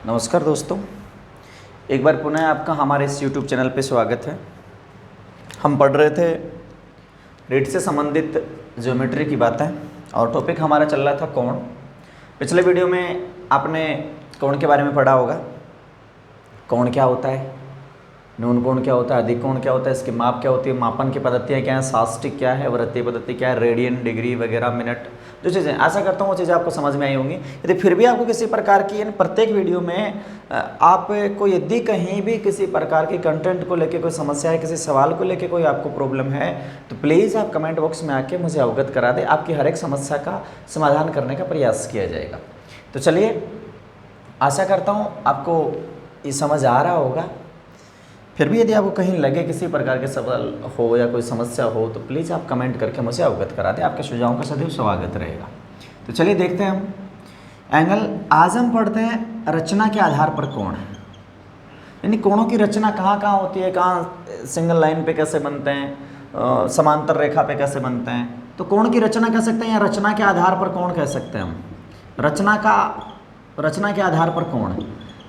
नमस्कार दोस्तों, एक बार पुनः आपका हमारे इस YouTube चैनल पे स्वागत है। हम पढ़ रहे थे रीट से संबंधित ज्योमेट्री की बातें और टॉपिक हमारा चल रहा था कोण। पिछले वीडियो में आपने कोण के बारे में पढ़ा होगा। कोण क्या होता है, न्यून कोण क्या होता है, अधिक कोण क्या होता है, इसकी माप क्या होती है, मापन की पद्धतियाँ क्या हैं, साष्टिक क्या है, वृत्तीय पद्धति क्या है, रेडियन, डिग्री वगैरह, मिनट, जो चीज़ें, आशा करता हूँ वो चीज़ें आपको समझ में आई होंगी। यदि फिर भी आपको किसी प्रकार की इन प्रत्येक वीडियो में आपको यदि कहीं भी किसी प्रकार की कंटेंट को लेकर कोई समस्या है, किसी सवाल को लेकर कोई आपको प्रॉब्लम है, तो प्लीज़ आप कमेंट बॉक्स में आके मुझे अवगत करा दें। आपकी हर एक समस्या का समाधान करने का प्रयास किया जाएगा। तो चलिए, आशा करता हूँ आपको ये समझ आ रहा होगा। फिर भी यदि आपको कहीं लगे किसी प्रकार के सवाल हो या कोई समस्या हो तो प्लीज़ आप कमेंट करके मुझे अवगत करा दें। आपके सुझावों का सदैव स्वागत रहेगा। तो चलिए देखते हैं हम एंगल। आज हम पढ़ते हैं रचना के आधार पर कोण, यानी कोणों की रचना कहाँ कहाँ होती है, कहाँ सिंगल लाइन पे कैसे बनते हैं, समांतर रेखा पे कैसे बनते हैं। तो कोण की रचना कह सकते हैं या रचना के आधार पर कोण कह सकते हैं हम। रचना के आधार पर कोण,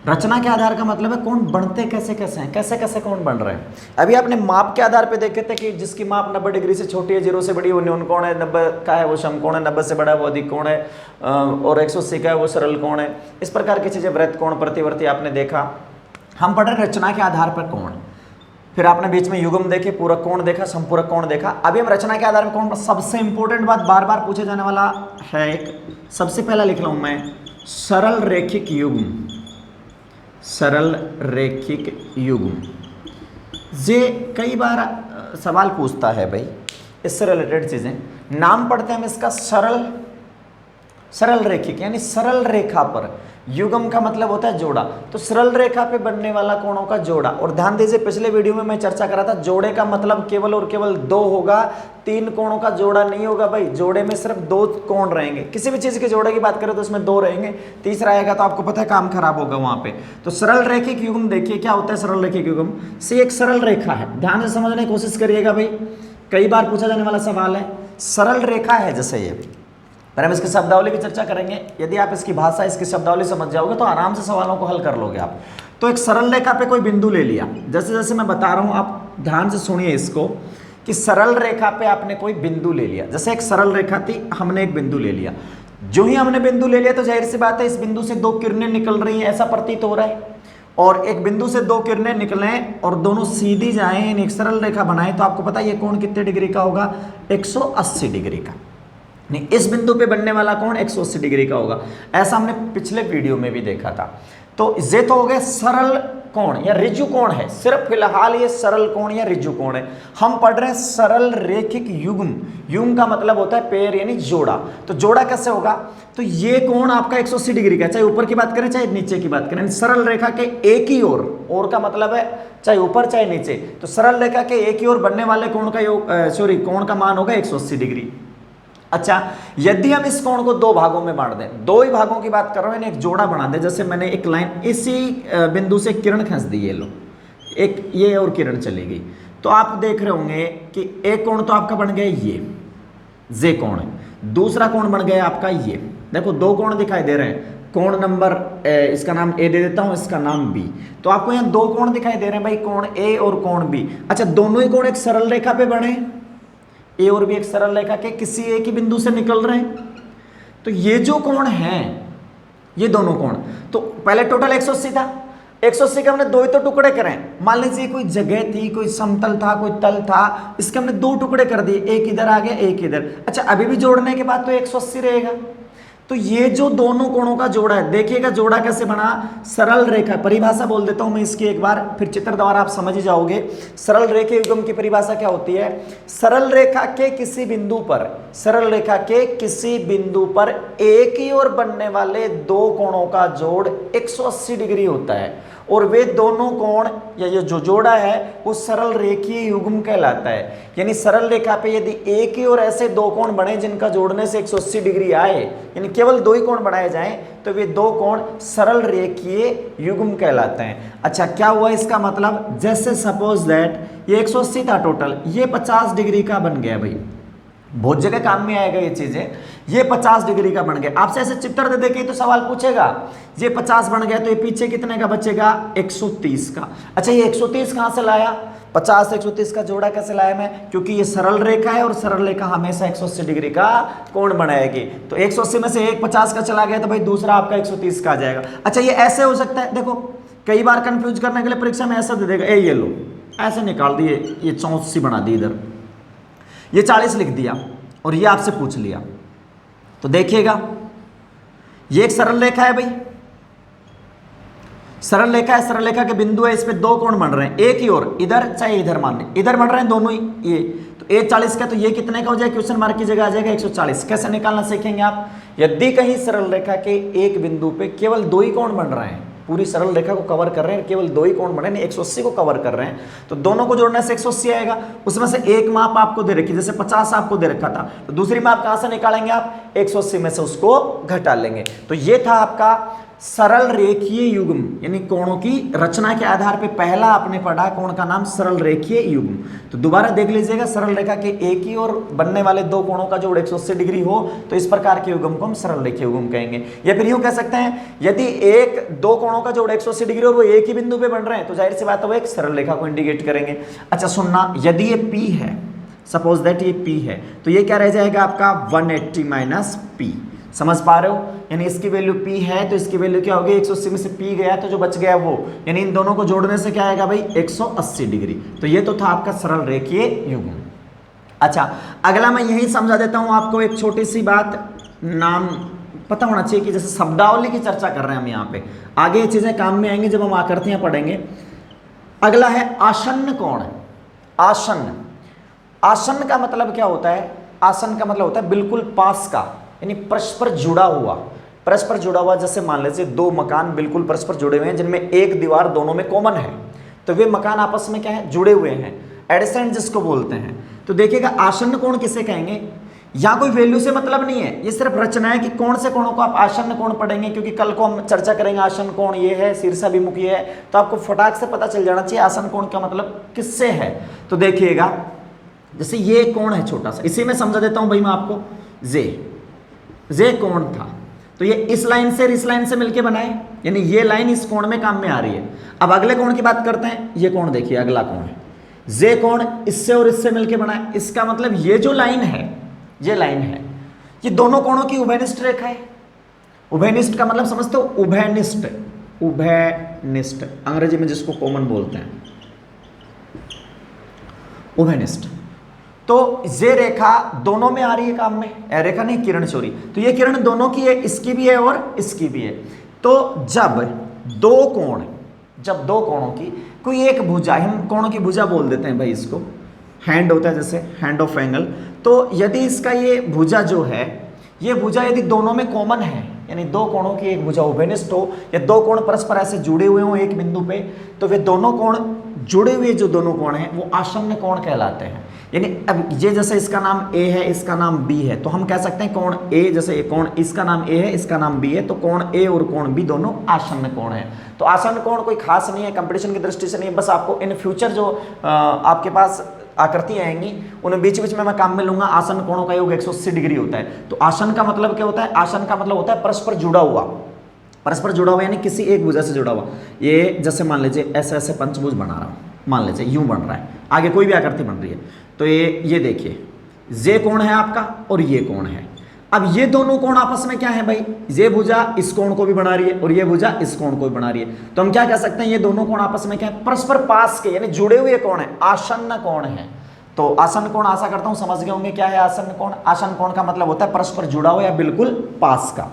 रचना के आधार का मतलब है कोण बनते कैसे कैसे हैं, कैसे कैसे कोण बन रहे हैं। अभी आपने माप के आधार पे देखे थे कि जिसकी माप 90 डिग्री से छोटी है, 0 से बड़ी वो न्यून कोण है, 90 का है वो समकोण है, 90 से बड़ा है वो अधिक कोण है, और 180 का है वो सरल कोण है। इस प्रकार की चीज़ें, वृत्त कोण, प्रतिवर्ती आपने देखा। हम पढ़ रहे रचना के आधार पर कोण। फिर आपने बीच में युग्म देखे, पूरक कोण देखा, संपूरक कोण देखा। अभी हम रचना के आधार पर कोण। सबसे इंपॉर्टेंट बात बार बार पूछे जाने वाला है, एक सबसे पहला लिख रहा हूं मैं, सरल रेखिक युग्म। सरल रेखिक युग्म, ये कई बार सवाल पूछता है भाई, इससे रिलेटेड चीजें। नाम पढ़ते हैं हम इसका सरल रेखिक, यानी सरल रेखा पर। युग्म का मतलब होता है जोड़ा, तो सरल रेखा पे बनने वाला कोणों का जोड़ा। और ध्यान दीजिए, पिछले वीडियो में मैं चर्चा करा था, जोड़े का मतलब केवल और केवल दो होगा, तीन कोणों का जोड़ा नहीं होगा भाई। जोड़े में सिर्फ दो कोण रहेंगे। किसी भी चीज के जोड़े की बात करें तो उसमें दो रहेंगे, तीसरा आएगा तो आपको पता है काम खराब होगा वहां पे। तो सरल रेखिक युग्म देखिए क्या होता है। सरल रेखिक युग्म से एक सरल रेखा है, ध्यान से समझने की कोशिश करिएगा भाई, कई बार पूछा जाने वाला सवाल है। सरल रेखा है जैसे ये, पर हम इसकी शब्दावली की चर्चा करेंगे। यदि आप इसकी भाषा, इसकी शब्दावली समझ जाओगे तो आराम से सवालों को हल कर लोगे आप। तो एक सरल रेखा पे कोई बिंदु ले लिया, जैसे जैसे मैं बता रहा हूं आप ध्यान से सुनिए इसको, कि सरल रेखा पे आपने कोई बिंदु ले लिया। जैसे एक सरल रेखा थी, हमने एक बिंदु ले लिया। जो ही हमने बिंदु ले लिया तो जाहिर सी बात है इस बिंदु से दो किरणें निकल रही हैं, ऐसा प्रतीत हो रहा है। और एक बिंदु से दो किरणें निकले और दोनों सीधी जाएं, एक सरल रेखा बनाए, तो आपको पता है ये कोण कितने डिग्री का होगा, 180 डिग्री का। नहीं, इस बिंदु पे बनने वाला कोण 180 डिग्री का होगा। ऐसा हमने पिछले वीडियो में भी देखा था। तो ये तो हो गए सरल कोण या ऋजु कोण है, सिर्फ फिलहाल ये सरल कोण या ऋजु कोण है। हम पढ़ रहे हैं सरल रेखिक युग्म। युग्म का मतलब होता है पेयर यानी जोड़ा। तो जोड़ा कैसे होगा, तो ये कोण आपका 180 डिग्री का, चाहे ऊपर की बात करें चाहे नीचे की बात करें। सरल रेखा के एक ही ओर का मतलब है चाहे ऊपर चाहे नीचे। तो सरल रेखा के एक ही ओर बनने वाले कोण का कोण का मान होगा 180 डिग्री। अच्छा, यदि हम इस कोण को दो भागों में बांट दें, दो ही भागों की बात कर रहा हूं, एक जोड़ा बना दे। जैसे मैंने एक लाइन इसी बिंदु से किरण खींच दी, ये लो, एक ये और किरण चली गई, तो आप देख रहे होंगे कि एक कोण तो आपका बन गया ये कोण है, दूसरा कोण बन गया आपका ये। देखो दो कोण दिखाई दे रहे हैं। कोण नंबर इसका नाम ए दे देता हूं, इसका नाम बी। तो आपको यहाँ दो कोण दिखाई दे रहे हैं भाई, कोण ए और कोण बी। अच्छा, दोनों ही कोण एक सरल रेखा पे बने, ए और बी एक सरल रेखा के किसी एक ही बिंदु से निकल रहे हैं। तो ये जो कोण है, ये दोनों कोण, तो पहले टोटल 180 था, 180 के हमने दो ही तो टुकड़े करें। मान लीजिए कोई जगह थी, कोई समतल था, कोई तल था, इसके हमने दो टुकड़े कर दिए, एक इधर आ गया एक इधर। अच्छा, अभी भी जोड़ने के बाद तो 180 रहेगा। तो ये जो दोनों कोणों का जोड़ा है, देखिएगा जोड़ा कैसे बना। सरल रेखा, परिभाषा बोल देता हूं मैं इसकी एक बार, फिर चित्र द्वारा आप समझ ही जाओगे। सरल रेखा युग्म की परिभाषा क्या होती है, सरल रेखा के किसी बिंदु पर, सरल रेखा के किसी बिंदु पर एक ही ओर बनने वाले दो कोणों का जोड़ 180 डिग्री होता है। और वे दोनों कोण या ये जो जोड़ा है वो सरल रेखीय युग्म कहलाता है। यानी सरल रेखा पे यदि एक ही और ऐसे दो कोण बने जिनका जोड़ने से 180 डिग्री आए, यानी केवल दो ही कोण बनाए जाएं, तो वे दो कोण सरल रेखीय युग्म कहलाते हैं। अच्छा, क्या हुआ इसका मतलब, जैसे सपोज दैट ये 180 था टोटल, ये 50 डिग्री का बन गया भाई, बहुत जगह काम में आएगा ये चीजें। ये 50 डिग्री का बन गया, आपसे ऐसे चित्र दे देके तो सवाल पूछेगा। ये 50 बन गया तो ये पीछे कितने का बचेगा, 130 का। अच्छा ये 130 कहां से लाया, 50 130 का जोड़ा कैसे लाया मैं, क्योंकि ये सरल रेखा है और सरल रेखा हमेशा 180 डिग्री का कोण बनाएगी। तो 180 में से एक 50 का चला गया तो भाई दूसरा आपका 130 का आ जाएगा। अच्छा ये ऐसे हो सकता है, देखो कई बार कंफ्यूज करने के लिए परीक्षा में ऐसा दे देगा, ये लो ऐसे निकाल दिए, ये 84 बना दी, इधर ये 40 लिख दिया और ये आपसे पूछ लिया। तो देखिएगा ये एक सरल रेखा है भाई, सरल रेखा है, सरल रेखा के बिंदु है, इस पे दो कोण बन रहे हैं, एक ही और इधर चाहे इधर मान लें, इधर बन रहे हैं दोनों ही ये। तो ये 40 का, तो ये कितने का हो जाएगा, क्वेश्चन मार्क की जगह आ जाएगा 140। कैसे निकालना सीखेंगे आप, यदि कहीं सरल रेखा के एक बिंदु पे केवल दो ही कोण बन रहे हैं, पूरी सरल रेखा को कवर कर रहे हैं, केवल दो ही कोण बने नहीं 180 को कवर कर रहे हैं, तो दोनों को जोड़ने से 180 आएगा। उसमें से एक माप आपको दे रखी, जैसे 50 आपको दे रखा था, तो दूसरी माप कहां से निकालेंगे आप, 180 में से उसको घटा लेंगे। तो ये था आपका सरल रेखीय युग्म, यानी कोणों की रचना के आधार पे पहला आपने पढ़ा कोण का नाम सरल रेखीय युग्म। तो दोबारा देख लीजिएगा, सरल रेखा के एक ही और बनने वाले दो कोणों का जोड़ 180 डिग्री हो तो इस प्रकार के युग्म को हम सरल रेखीय युग्म कहेंगे। या फिर यूं कह सकते हैं, यदि एक दो कोणों का जोड़ 180 डिग्री और वो एक ही बिंदु पे बन रहे हैं तो जाहिर सी बात है वो एक सरल रेखा को इंडिकेट करेंगे। अच्छा सुनना, यदि ये P है, सपोज दैट ये P है, तो ये क्या रह जाएगा आपका 180 माइनस P। समझ पा रहे हो, यानी इसकी वैल्यू P है तो इसकी वैल्यू क्या होगी, 180 में से P गया तो जो बच गया वो, यानी इन दोनों को जोड़ने से क्या आएगा भाई 180 डिग्री। तो ये तो था आपका सरल रेखीय युग्म। अच्छा अगला मैं यही समझा देता हूं आपको एक छोटी सी बात, नाम पता होना चाहिए कि जैसे शब्दावली की चर्चा कर रहे हैं हम यहाँ पे, आगे ये चीजें काम में आएंगी जब हम आकृतियां पढ़ेंगे। अगला है आसन्न कोण। आसन्न, आसन्न का मतलब क्या होता है, आसन्न का मतलब होता है बिल्कुल पास का, यानी परस्पर जुड़ा हुआ। परस्पर जुड़ा हुआ जैसे मान लीजिए दो मकान बिल्कुल परस्पर जुड़े हुए हैं जिनमें एक दीवार दोनों में कॉमन है, तो वे मकान आपस में क्या है, जुड़े हुए हैं, एडजेसेंट जिसको बोलते हैं। तो देखिएगा आसन्न कोण किसे कहेंगे, यहाँ कोई वैल्यू से मतलब नहीं है, ये सिर्फ रचना है कि कौन से कोणों को आप आसन्न कोण पढ़ेंगे, क्योंकि कल को हम चर्चा करेंगे आसन्न कोण ये है, शीर्षाभिमुखी है, तो आपको फटाक से पता चल जाना चाहिए आसन्न कोण का मतलब किससे है। तो देखिएगा जैसे ये कोण है छोटा सा, इसी में समझा देता हूं भाई मैं आपको, जे कोण था, तो ये इस लाइन से इस लाइन से मिलके बनाए, यानी ये लाइन इस कोण में काम में आ रही है। अब अगले कोण की बात करते हैं, ये कोण देखिए अगला कोण है, जे कोण इससे और इससे मिलके बनाए, इसका मतलब ये जो लाइन है, ये लाइन है, ये दोनों कोणों की उभयनिष्ठ रेखा है। उभयनिष्ठ का मतलब समझते हो, उभयनिष्ठ, उभयनिष्ठ अंग्रेजी में जिसको कॉमन बोलते हैं, उभयनिष्ठ। तो ये रेखा दोनों में आ रही है काम में, रेखा नहीं किरण चोरी, तो ये किरण दोनों की है, इसकी भी है और इसकी भी है। तो जब दो कोण, जब दो कोणों की कोई एक भुजा, हम कोणों की भुजा बोल देते हैं भाई, इसको हैंड होता है जैसे हैंड ऑफ एंगल, तो यदि इसका ये भुजा जो है, ये भुजा यदि दोनों में कॉमन है, यानी दो कोणों की एक भुजा उभयनिष्ठ हो, या दो कोण परस्पर ऐसे जुड़े हुए हो एक बिंदु पे, तो वे दोनों कोण जुड़े हुए जो दोनों कोण हैं वो आसन्न कोण कहलाते हैं। यानी अब ये जैसे इसका नाम A है, इसका नाम B है, तो हम कह सकते हैं कोण A, जैसे कोण इसका नाम A है, इसका नाम B है, तो कोण A और कोण B दोनों आसन्न कोण है। तो आसन्न कोण कोई खास नहीं है, कंपटीशन की दृष्टि से नहीं है, बस आपको इन फ्यूचर जो आपके पास आकृति आएंगी उन्हें बीच बीच में मैं काम में लूंगा। आसन्न कोणों का योग 180 डिग्री होता है। तो आसन्न का मतलब क्या होता है, आसन्न का मतलब होता है परस्पर जुड़ा हुआ, परस्पर जुड़ा हुआ यानी किसी एक भुजा से जुड़ा हुआ। ये जैसे मान लीजिए ऐसे ऐसे पंचभुज बना रहा हूँ, मान लीजिए यूं बन रहा है, आगे कोई भी आकृति बन रही है, तो ये देखिए ये कोण है आपका और ये कोण है। अब ये दोनों कोण आपस में क्या है भाई, ये भुजा इस कोण को भी बना रही है और ये भुजा इस कोण को भी बना रही है, तो हम क्या कह सकते हैं, ये दोनों कोण आपस में क्या है, परस्पर पास के, यानी जुड़े हुए कोण है, आसन्न कोण है। तो आसन्न कोण आशा करता हूं समझ गए होंगे क्या है आसन्न कोण। आसन्न कोण का मतलब होता है परस्पर जुड़ा हुआ या बिल्कुल पास का।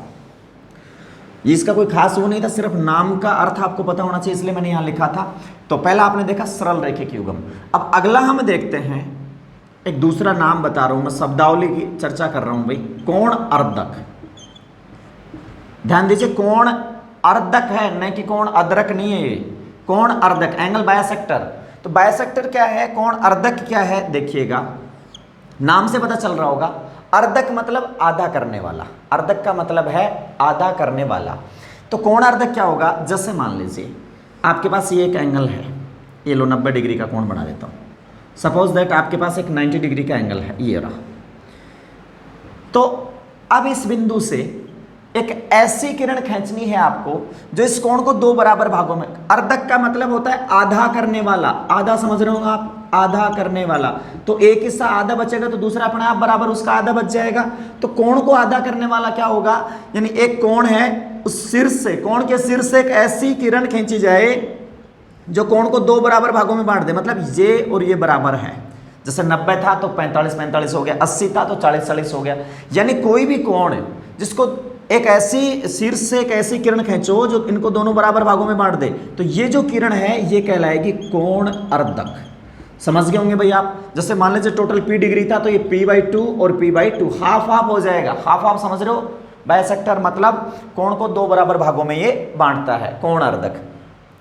इसका कोई खास वो नहीं था, सिर्फ नाम का अर्थ आपको पता होना चाहिए, इसलिए मैंने यहां लिखा था। तो पहला आपने देखा सरल रेखिक युग्म। अब अगला हम देखते हैं, एक दूसरा नाम बता रहा हूं मैं, शब्दावली की चर्चा कर रहा हूं भाई, कोण अर्धक। ध्यान दीजिए, कोण अर्धक है, न कि कोण अदरक नहीं है, ये कोण अर्धक, एंगल बायसेक्टर। तो बायसेक्टर क्या है, कोण अर्धक क्या है, देखिएगा नाम से पता चल रहा होगा। अर्धक मतलब आधा करने वाला, अर्धक का मतलब है आधा करने वाला। तो कोण अर्धक क्या होगा, जैसे मान लीजिए आपके पास ये एक एंगल है, ये लो 90 डिग्री का कोण बना देता हूँ। सपोज दैट आपके पास एक 90 डिग्री का एंगल है, ये रहा। तो अब इस बिंदु से एक ऐसी किरण खींचनी है आपको जो इस कोण को दो बराबर भागों में, अर्धक का मतलब होता है आधा करने वाला, आधा समझ रहे हो आप, आधा करने वाला, तो एक हिस्सा आधा बचेगा तो दूसरा अपने आप बराबर उसका आधा बच जाएगा। तो कोण को आधा करने वाला क्या होगा, यानी एक कोण है, उस शीर्ष से, कोण के शीर्ष से एक ऐसी किरण खींची जाए जो कोण को दो बराबर भागों में बांट दे, मतलब ये और ये बराबर है, जैसे 90 था तो 45-45 हो गया, 80 था तो 40-40 हो गया। यानी कोई भी कोण जिसको एक ऐसी शीर्ष से एक ऐसी किरण खींचो जो इनको दोनों बराबर भागों में बांट दे, तो ये जो किरण है ये कहलाएगी कोण अर्धक। समझ गए होंगे भाई आप। जैसे मान लीजिए टोटल p डिग्री था तो ये p/2 और p/2 हाफ हाफ हो जाएगा, हाफ हाफ समझ रहे हो, बाइसेक्टर मतलब कोण को दो बराबर भागों में ये बांटता है, कोण अर्धक।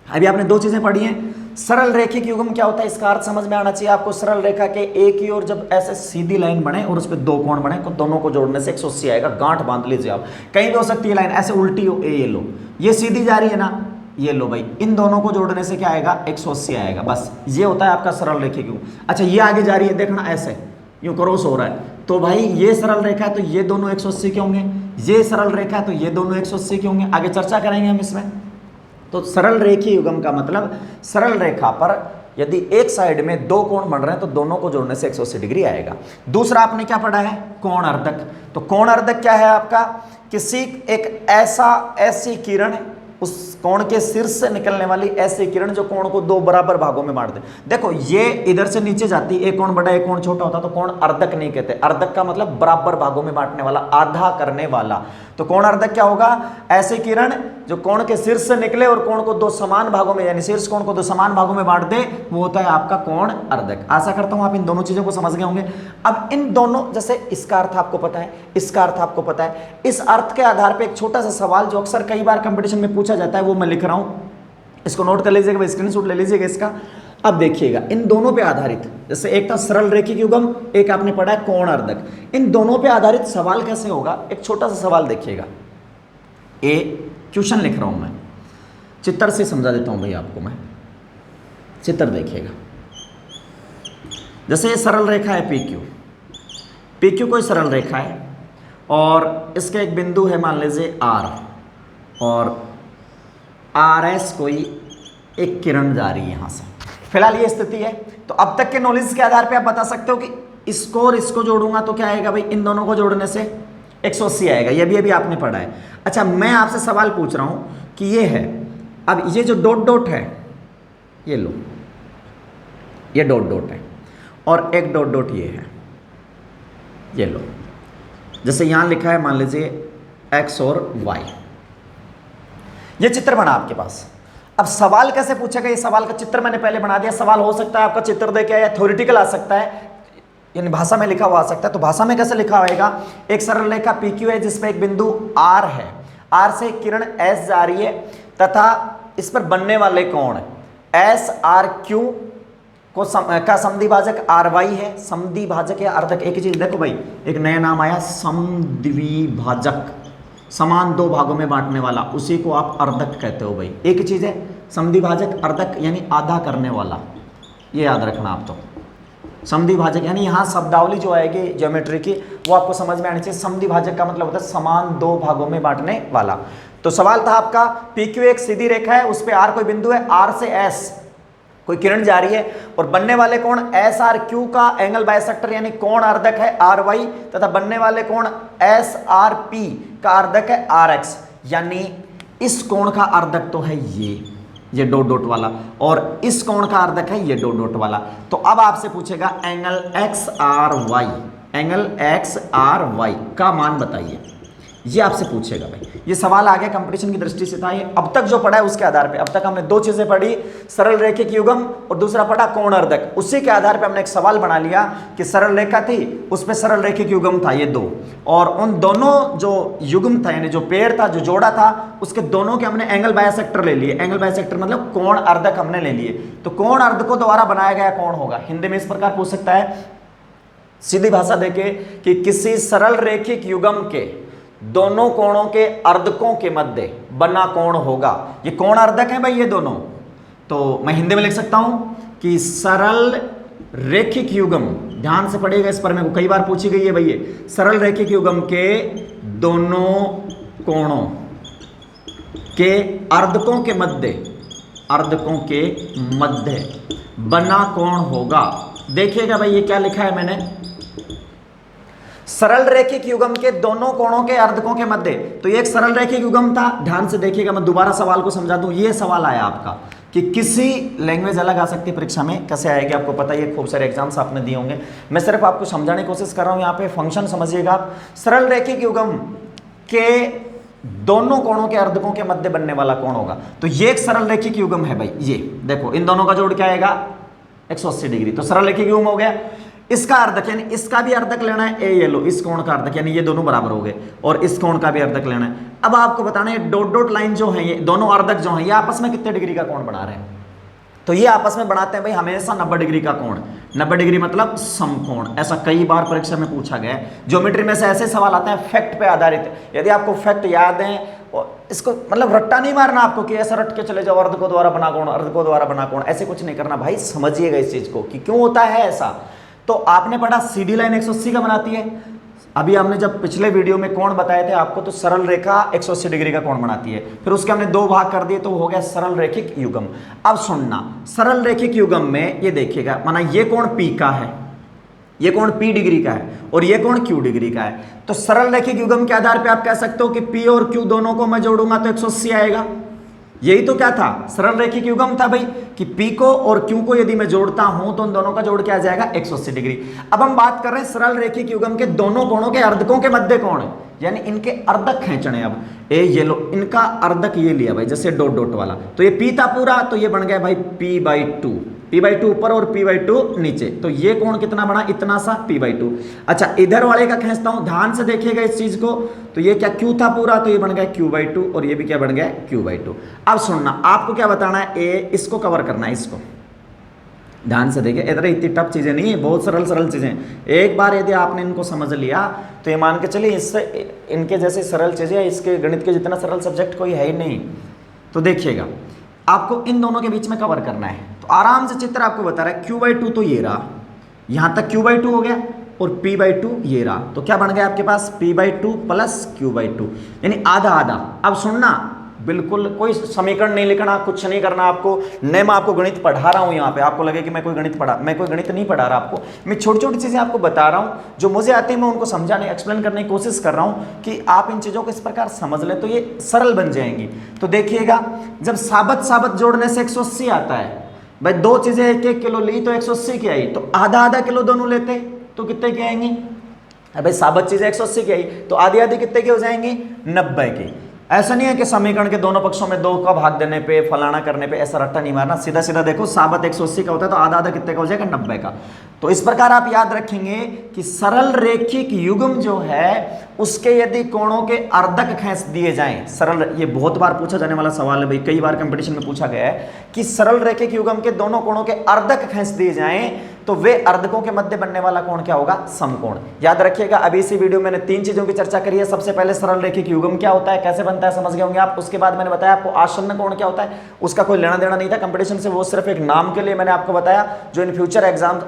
अभी आपने दो चीजें पढ़ी हैं, सरल रेखिक युग्म क्या होता है इसका अर्थ समझ में आना चाहिए आपको। सरल रेखा के एक ही ओर जब ऐसे सीधी लाइन बने और उस पर दो कोण बने तो दोनों को जोड़ने से 180 आएगा, गांठ बांध लीजिए आप। कहीं भी हो सकती है लाइन ऐसे उल्टी हो, ये लो, ये सीधी जा रही है ना, ये लो भाई, इन दोनों को जोड़ने से क्या आएगा, 180 आएगा, बस ये होता है आपका सरल रेखिक युग्म। अच्छा ये आगे जा रही है, देखना ऐसे यूं क्रॉस हो रहा है, तो भाई ये सरल रेखा है तो ये दोनों 180 के होंगे, ये सरल रेखा है तो ये दोनों 180 के होंगे। आगे चर्चा करेंगे हम इसमें। तो सरल रेखीय युग्म का मतलब सरल रेखा पर यदि एक साइड में दो कोण बन रहे हैं तो दोनों को जोड़ने से 180 डिग्री आएगा। दूसरा आपने क्या पढ़ा है, कोण अर्धक। तो कोण अर्धक क्या है आपका, किसी एक ऐसी किरण, उस कोण के शीर्ष से निकलने वाली ऐसी किरण जो कोण को दो बराबर भागों में बांट दे। देखो ये इधर से नीचे जाती, एक कोण बड़ा एक कोण छोटा होता तो कोण अर्धक नहीं कहते। अर्धक का मतलब बराबर भागों में बांटने वाला, आधा करने वाला। तो कोण अर्धक क्या होगा, ऐसी किरण जो कोण के शीर्ष से निकले और कोण को दो समान भागों में, यानी शीर्ष कोण को दो समान भागों में बांट दे, वो होता है आपका कोण अर्धक। आशा करता हूं आप इन दोनों चीजों को समझ गए होंगे। अब इन दोनों, जैसे इसका अर्थ आपको पता है, इसका अर्थ आपको पता है, इस अर्थ के आधार पर एक छोटा सा सवाल जो अक्सर कई बार कंपटीशन में पूछा जाता है वो मैं लिख रहा हूं, इसको नोट कर लीजिएगा, स्क्रीनशॉट ले लीजिएगा इसका। अब देखिएगा इन दोनों पे आधारित, जैसे एक था सरल रेखिक युग्म, एक आपने पढ़ा है कोण अर्धक, इन दोनों पे आधारित सवाल कैसे होगा, एक छोटा सा सवाल देखिएगा। ए क्वेश्चन लिख रहा हूं मैं, चित्र से समझा देता हूं भाई आपको मैं, चित्र देखिएगा। जैसे ये सरल रेखा है PQ कोई सरल रेखा है और इसका एक बिंदु है मान लीजिए R, और RS कोई एक किरण जा रही है यहां से। फिलहाल ये स्थिति है। तो अब तक के नॉलेज के आधार पे आप बता सकते हो कि इसको और इसको जोड़ूंगा तो क्या आएगा भाई, इन दोनों को जोड़ने से 180 आएगा। ये भी अभी आपने पढ़ा है। अच्छा मैं आपसे सवाल पूछ रहा हूं कि ये है, अब ये जो डॉट डॉट है, ये लो, ये डॉट डॉट है और एक डॉट डॉट ये है, ये लो, जैसे यहां लिखा है मान लीजिए x और y, ये चित्र बना आपके पास। अब सवाल कैसे पूछेगा, ये सवाल का चित्र मैंने पहले बना दिया। सवाल हो सकता है आपका चित्र देके या थ्योरेटिकल आ सकता है, यानी भाषा में लिखा हुआ आ सकता है। तो भाषा में कैसे लिखा होगा, एक सरल रेखा PQ है जिसमें एक बिंदु R है, R से एक किरण S जा रही है तथा इस पर बनने वाले कोण SRQ को का समद्विभाजक RY है। समद्विभाजक या अर्धक एक ही चीज, देखो भाई एक नया नाम आया समद्विभाजक, समान दो भागों में बांटने वाला, उसी को आप अर्धक कहते हो भाई। एक ही चीज है समद्विभाजक, अर्धक यानी आधा करने वाला, ये याद रखना आप। तो समद्विभाजक यानी यहाँ शब्दावली जो आएगी ज्योमेट्री की वो आपको समझ में आनी चाहिए। समद्विभाजक का मतलब होता है समान दो भागों में बांटने वाला। तो सवाल था आपका PQ एक सीधी रेखा है, उस पे R कोई बिंदु है, R से S कोई किरण जा रही है और बनने वाले कोण SRQ का एंगल बाइसेक्टर यानी कोण अर्धक है RY तथा बनने वाले कोण SRP का अर्धक है RX, यानी इस कोण का अर्धक तो है ये डॉट डॉट वाला, और इस कोण का अर्धक है ये डॉट डॉट वाला। तो अब आपसे पूछेगा एंगल XRY का मान बताइए, ये आपसे पूछेगा भाई। ये सवाल आ गया कंपटीशन की दृष्टि से था। ये अब तक जो पढ़ा है उसके आधार पे, अब तक हमने दो चीजें पढ़ी, सरल रेखिक युग्म और दूसरा पढ़ा कोण अर्धक। उसी के आधार पे हमने एक सवाल बना लिया कि सरल रेखा थी, उस पे सरल रेखिक युग्म था ये दो, और उन दोनों जो युग्म था यानी जो पेयर था, जो जोड़ा था, उसके दोनों के हमने एंगल बाइसेक्टर ले लिए। एंगल बाइसेक्टर मतलब कोण अर्धक हमने ले लिए। तो कोण अर्धकों द्वारा बनाया गया कोण होगा। हिंदी में इस प्रकार पूछ सकता है सीधी भाषा देके कि किसी सरल रेखिक युग्म के दोनों कोणों के अर्धकों के मध्य बना कोण होगा। ये कोण अर्धक है भाई ये दोनों। तो मैं हिंदी में लिख सकता हूं कि सरल रेखिक युग्म, ध्यान से पढ़िएगा इस पर, मेरे को कई बार पूछी गई है भैया, सरल रेखिक युग्म के दोनों कोणों के अर्धकों के मध्य, अर्धकों के मध्य बना कोण होगा। देखिएगा भाई ये क्या लिखा है मैंने, सरल रेखिक युग्म के दोनों कोणों के अर्धकों के मध्य। तो ये एक सरल रेखिक युग्म था, ध्यान से देखिएगा, मैं दोबारा सवाल को समझा दूं। ये सवाल आया आपका कि किसी लैंग्वेज अलग आ सकती है परीक्षा में, कैसे आएगी आपको पता है, खूब सारे एग्जाम्स आपने दिए होंगे। मैं सिर्फ आपको समझाने की कोशिश कर रहा हूं, यहाँ पे फंक्शन समझिएगा आप। सरल रेखिक युग्म के दोनों कोणों के अर्धकों के मध्य बनने वाला कोण होगा। तो ये एक सरल रेखिक युग्म है भाई, ये देखो इन दोनों का जोड़ क्या आएगा 180 डिग्री। तो सरल रेखिक युग्म हो गया। इसका अर्धक यानी इसका भी अर्धक लेना है, ए ये लो इस कोण का अर्धक, यानी ये दोनों बराबर हो गए, और इस कोण का भी अर्धक लेना है। अब आपको बताना है डॉट डॉट लाइन जो है, ये दोनों अर्धक जो है, ये आपस में कितने डिग्री का कोण बना रहे हैं। तो ये आपस में बनाते हैं भाई हमेशा 90 डिग्री का कोण। 90 डिग्री मतलब समकोण। ऐसा कई बार परीक्षा में पूछा गया है। ज्योमेट्री में से ऐसे सवाल आते हैं फैक्ट पे आधारित। यदि आपको फैक्ट याद है, इसको मतलब रट्टा नहीं मारना आपको कि ऐसा रट के चले जाओ अर्ध को द्वारा बना कोण, अर्ध को द्वारा बना कोण, ऐसे कुछ नहीं करना भाई। समझिएगा इस चीज को कि क्यों होता है ऐसा। तो आपने पढ़ा सीधी लाइन 180 का बनाती है। अभी हमने जब पिछले वीडियो में कोण बताए थे आपको, तो सरल रेखा 180 डिग्री का कोण बनाती है। फिर उसके हमने दो भाग कर दिए, तो हो गया सरल रेखिक युग्म। अब सुनना, सरल रेखिक युग्म में ये देखिएगा, माना ये कोण P का है, ये कोण P डिग्री का है, और ये कोण Q डिग्री का है। तो सरल रेखिक युग्म के आधार पे आप कह सकते हो कि P और Q दोनों को मैं जोड़ूंगा तो 180 आएगा। यही तो क्या था, सरल रेखिक युग्म था भाई, कि P को और Q को यदि मैं जोड़ता हूं तो उन दोनों का जोड़ क्या आ जाएगा 180 डिग्री। अब हम बात कर रहे हैं सरल रेखिक युग्म के दोनों कोणों के अर्धकों के मध्य कोण, यानी इनके अर्धक खींचने। अब ये लो, इनका अर्धक ये लिया भाई, जैसे डॉट डॉट वाला, तो ये P था पूरा, तो ये बन गया भाई P/2, P/2 ऊपर और P/2 नीचे। तो ये कोण कितना बना, इतना सा P/2। अच्छा इधर वाले का खींचता हूं, ध्यान से देखिएगा इस चीज को। तो ये क्या Q था पूरा, तो ये बन गया Q/2, और ये भी क्या बन गया Q/2। अब सुनना, आपको क्या बताना है, इसको कवर करना है, इसको ध्यान से देखिए। इधर इतनी टफ चीजें नहीं है, बहुत सरल सरल चीजें। एक बार यदि आपने इनको समझ लिया तो ये मान के चलिए इससे इनके जैसे सरल चीजें, इसके गणित के जितना सरल सब्जेक्ट कोई है ही नहीं। तो देखिएगा, आपको इन दोनों के बीच में कवर करना है। तो आराम से चित्र आपको बता रहा है, Q/2 तो ये रहा, यहां तक Q/2 हो गया, और P/2 ये रहा। तो क्या बन गया आपके पास P/2 प्लस Q/2, यानी आधा आधा। अब सुनना, बिल्कुल कोई समीकरण नहीं लिखना, कुछ नहीं करना आपको। नहीं मैं आपको गणित पढ़ा रहा हूं, यहाँ पे आपको लगे कि मैं कोई गणित नहीं पढ़ा रहा आपको। मैं छोटी छोटी चीजें आपको बता रहा हूं, जो मुझे आती है मैं उनको समझाने एक्सप्लेन करने की कोशिश कर रहा हूं कि आप इन चीजों को इस प्रकार समझ लें तो ये सरल बन जाएंगी। तो देखिएगा, जब साबत साबत जोड़ने से 180 आता है भाई, दो चीजें 1-1 किलो ली तो 180 की आई, तो आधा आधा किलो दोनों लेते तो कितने की आएंगी भाई, साबत चीजें 180 की आई, तो आधी आधी कितने की हो जाएंगी 90 की। ऐसा नहीं है कि समीकरण के दोनों पक्षों में 2 का भाग देने पे, फलाना करने पे ऐसा रट्टा नहीं मारना। सीधा सीधा देखो, साबत 180 का होता है तो आधा आधा कितने का हो जाएगा 90 का। तो इस प्रकार आप याद रखेंगे कि सरल रेखिक युग्म जो है उसके यदि कोणों के अर्धक खींच दिए जाएं, सरल, ये बहुत बार पूछा जाने वाला सवाल है भाई, कई बार कंपटीशन में पूछा गया है कि सरल रेखिक युग्म के दोनों कोणों के अर्धक खींच दिए जाएं तो वे अर्धकों के मध्य बनने वाला कोण क्या होगा, समकोण। याद रखिएगा, अभी इसी वीडियो में मैंने 3 चीजों की चर्चा करी है। सबसे पहले सरल रेखिक युग्म क्या होता है, कैसे बनता है, समझ गए होंगे आप। उसके बाद मैंने बताया आपको आसन्न कोण क्या होता है, उसका कोई लेना देना नहीं था कंपटीशन से, वो सिर्फ एक नाम के लिए मैंने आपको बताया, जो इन फ्यूचर एग्जाम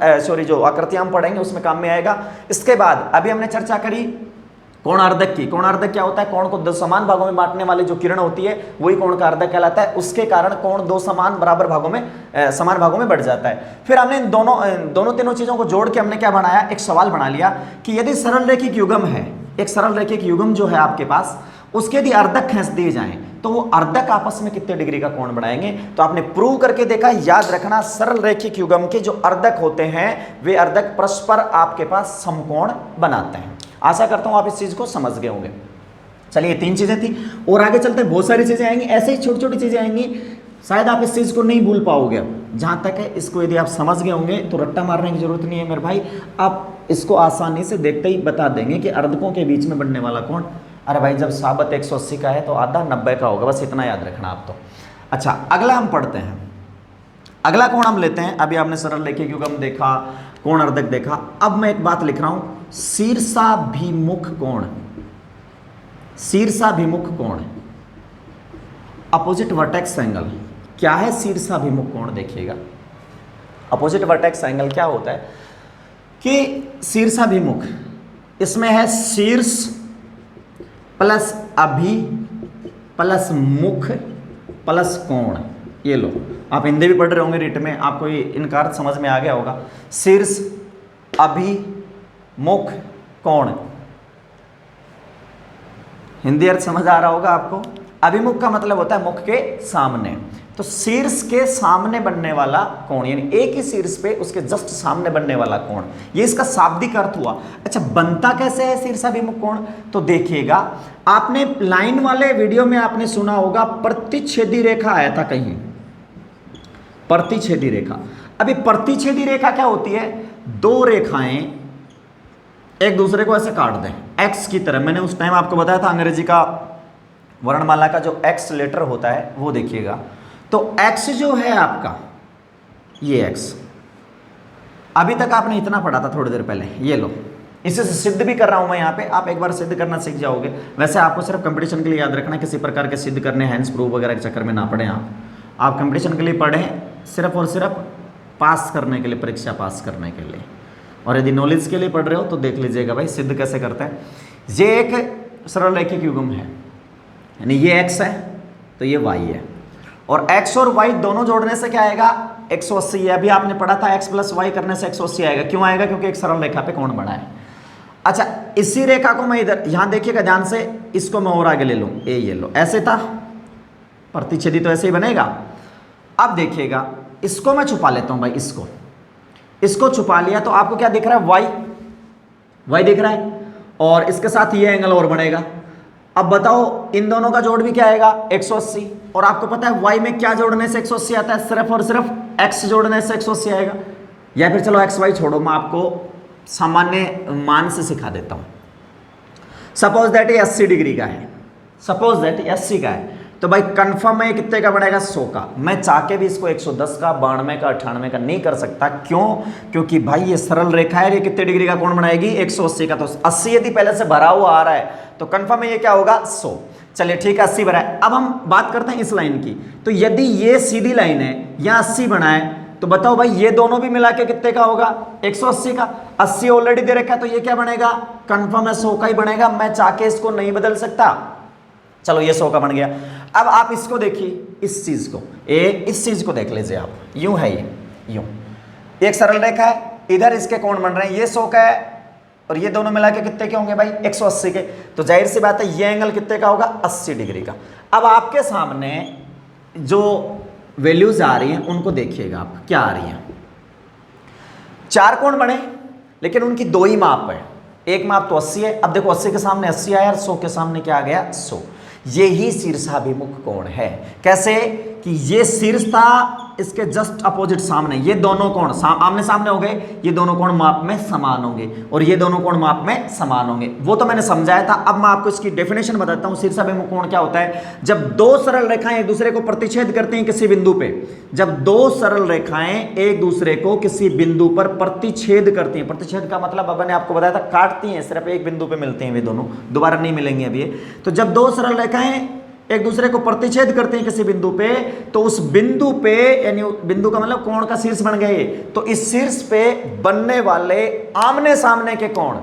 जो आकृतियां हम पढ़ेंगे उसमें काम में आएगा। इसके बाद अभी हमने चर्चा करी कोण अर्धक की। कोण अर्धक क्या होता है, कोण को 2 समान भागों में बांटने वाली जो किरण होती है वही कोण का अर्धक कहलाता है। उसके कारण कोण 2 समान बराबर भागों में समान भागों में बढ़ जाता है। फिर हमने इन दोनों तीनों चीजों को जोड़ के हमने क्या बनाया, एक सवाल बना लिया कि यदि सरल रेखिक युग्म है, एक सरल रेखिक युग्म जो है आपके पास, उसके यदि अर्धक खींच दिए जाएं तो वो अर्धक आपस में कितने डिग्री का कोण बनाएंगे। तो आपने प्रूव करके देखा। याद रखना, सरल रेखिक युग्म के जो अर्धक होते हैं वे अर्धक परस्पर आपके पास समकोण बनाते हैं। आशा करता हूं आप इस चीज को समझ गए होंगे। चलिए 3 चीजें थी, और आगे चलते बहुत सारी चीजें आएंगी, ऐसे ही छोटी छोटी चीजें आएंगी, शायद आप इस चीज को नहीं भूल पाओगे। जहां तक है इसको यदि आप समझ गए होंगे तो रट्टा मारने की जरूरत नहीं है मेरे भाई, आप इसको आसानी से देखते ही बता देंगे कि अर्धकों के बीच में बनने वाला कोण, अरे भाई जब साबत 180 का है तो आधा 90 का होगा, बस इतना याद रखना आप तो। अच्छा अगला हम पढ़ते हैं, अगला कोण हम लेते हैं। अभी आपने सरल रेखिक युग्म देखा, कोण अर्धक देखा। अब मैं एक बात लिख रहा हूं, शीर्षाभिमुख कोण, शीर्षाभिमुख कोण, अपोजिट वर्टेक्स एंगल। क्या है शीर्षाभिमुख कोण, देखिएगा अपोजिट वर्टेक्स एंगल क्या होता है कि शीर्षाभिमुख, इसमें है शीर्ष प्लस अभि प्लस मुख प्लस कोण। ये लो, आप हिंदी भी पढ़ रहे होंगे रिट में, आपको ये इनका अर्थ समझ में आ गया होगा। शीर्ष अभि मुख कोण, हिंदी अर्थ समझ आ रहा होगा आपको। अभिमुख का मतलब होता है मुख के सामने, तो शीर्ष के सामने बनने वाला कोण, यानी एक ही शीर्ष पे उसके जस्ट सामने बनने वाला कोण, ये इसका शाब्दिक अर्थ हुआ। अच्छा, बनता कैसे है शीर्षाभिमुख कोण? तो देखिएगा, आपने लाइन वाले वीडियो में आपने सुना होगा प्रतिच्छेदी रेखा आया था कहीं, प्रतिच्छेदी रेखा। अभी प्रतिच्छेदी रेखा क्या होती है? दो रेखाएं एक दूसरे को ऐसे काट दें एक्स की तरह। मैंने उस टाइम आपको बताया था अंग्रेजी का वर्णमाला का जो एक्स लेटर होता है वो देखिएगा। तो एक्स जो है आपका, ये एक्स, अभी तक आपने इतना पढ़ा था थोड़ी देर पहले, ये लो, इसे सिद्ध भी कर रहा हूं मैं यहाँ पे, आप एक बार सिद्ध करना सीख जाओगे। वैसे आपको सिर्फ कंपटीशन के लिए याद रखना, किसी प्रकार के सिद्ध करने हैंड्स प्रूफ वगैरह के चक्कर में ना पढ़ें आप कंपटीशन के लिए पढ़ें सिर्फ और सिर्फ पास करने के लिए, परीक्षा पास करने के लिए। और यदि नॉलेज के लिए पढ़ रहे हो तो देख लीजिएगा भाई सिद्ध कैसे करते हैं। ये एक सरल रैखिक युग्म है, यानी ये x है तो ये y है, और x और y दोनों जोड़ने से क्या आएगा? 180 है। अभी आपने पढ़ा था x प्लस वाई करने से 180 आएगा। क्यों आएगा? क्योंकि एक सरल रेखा पे कोण बना है। अच्छा, इसी रेखा को मैं इधर, यहां देखिएगा ध्यान से, इसको मैं और आगे ले लूं, ये लो, ऐसे था, प्रतिच्छेदी तो ऐसे ही बनेगा। अब देखिएगा, इसको मैं छुपा लेता हूं भाई, इसको छुपा लिया तो आपको क्या दिख रहा है? y दिख रहा है, और इसके साथ ये एंगल और बनेगा। अब बताओ, इन दोनों का जोड़ भी क्या आएगा? 180। और आपको पता है y में क्या जोड़ने से 180 आता है? सिर्फ और सिर्फ x जोड़ने से 180 आएगा। या फिर चलो xy छोड़ो, मैं आपको सामान्य मान से सिखा देता हूं। सपोज दैट ये 80 डिग्री का है, सपोज दैट 80 का है, तो भाई कंफर्म है कितने का बनेगा? 100 का। मैं चाह के भी इसको 110 का, 92 का, 98 का नहीं कर सकता। क्यों? क्योंकि भाई ये सरल रेखा है, ये कितने डिग्री का कोण बनाएगी? 180 का। तो 80 यदि पहले से भरा हुआ आ रहा है तो कंफर्म है ये क्या होगा? 100। चलिए ठीक है, 80 भरा है। अब हम बात करते हैं इस लाइन की। तो यदि ये सीधी लाइन है, यहाँ 80 बना है, तो बताओ भाई ये दोनों भी मिला के कितने का होगा? 180 का। 80 ऑलरेडी दे रखा है, तो ये क्या बनेगा? कंफर्म है 100 का ही बनेगा। मैं चाह के इसको नहीं बदल सकता। चलो ये 100 का बन गया। अब आप इसको देखिए, इस चीज को, इस चीज को देख लीजिए आप, यूं है ये, यूं एक सरल रेखा है, इधर इसके कोण बन रहे हैं, ये 100 का है, और ये दोनों मिला के कितने के होंगे भाई? 180 के। तो जाहिर सी बात है ये एंगल कितने का होगा? 80 डिग्री का। अब आपके सामने जो वैल्यूज आ रही हैं उनको देखिएगा आप, क्या आ रही हैं? 4 कोण बने, लेकिन उनकी 2 ही माप है। एक माप तो 80 है। अब देखो 80 के सामने 80 आया, 100 के सामने क्या आ गया? 100। ये ही शीर्षाभिमुख कोण है। कैसे? कि ये शीर्ष था, इसके जस्ट अपोजिट सामने, ये दोनों कोण आमने सामने हो गए, ये दोनों कोण माप में समान होंगे, और ये दोनों कोण माप में समान होंगे। वो तो मैंने समझाया था। अब मैं आपको इसकी डेफिनेशन बताता हूं। शीर्षाभिमुख कोण क्या होता है? जब दो सरल रेखाएं एक दूसरे को प्रतिच्छेद करती हैं किसी बिंदु पे, जब दो सरल रेखाएं एक दूसरे को किसी बिंदु पर प्रतिच्छेद करती हैं, प्रतिच्छेद का मतलब अब मैंने आपको बताया था, काटती हैं, सिर्फ एक बिंदु पे मिलते हैं वे दोनों, दोबारा नहीं मिलेंगे अब ये। तो जब दो सरल रेखाएं एक दूसरे को प्रतिच्छेद करते हैं किसी बिंदु पे, तो उस बिंदु पे, यानी बिंदु का मतलब कोण का शीर्ष बन गए, तो इस शीर्ष पे बनने वाले आमने सामने के कोण,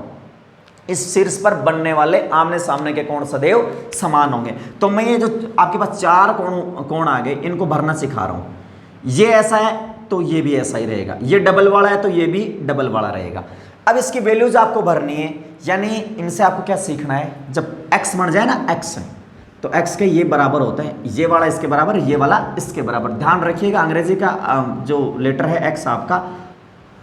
इस शीर्ष पर बनने वाले आमने सामने के कोण सदैव समान होंगे। तो मैं ये जो आपके पास 4 कोण आ गए, इनको भरना सिखा रहा हूं। ये ऐसा है तो ये भी ऐसा ही रहेगा, ये डबल वाला है तो ये भी डबल वाला रहेगा। अब इसकी वैल्यूज आपको भरनी है, यानी इनसे आपको क्या सीखना है? जब x बन जाए ना, x है तो x के ये बराबर होते हैं, ये वाला इसके बराबर, ये वाला इसके बराबर। ध्यान रखिएगा, अंग्रेजी का जो लेटर है x आपका,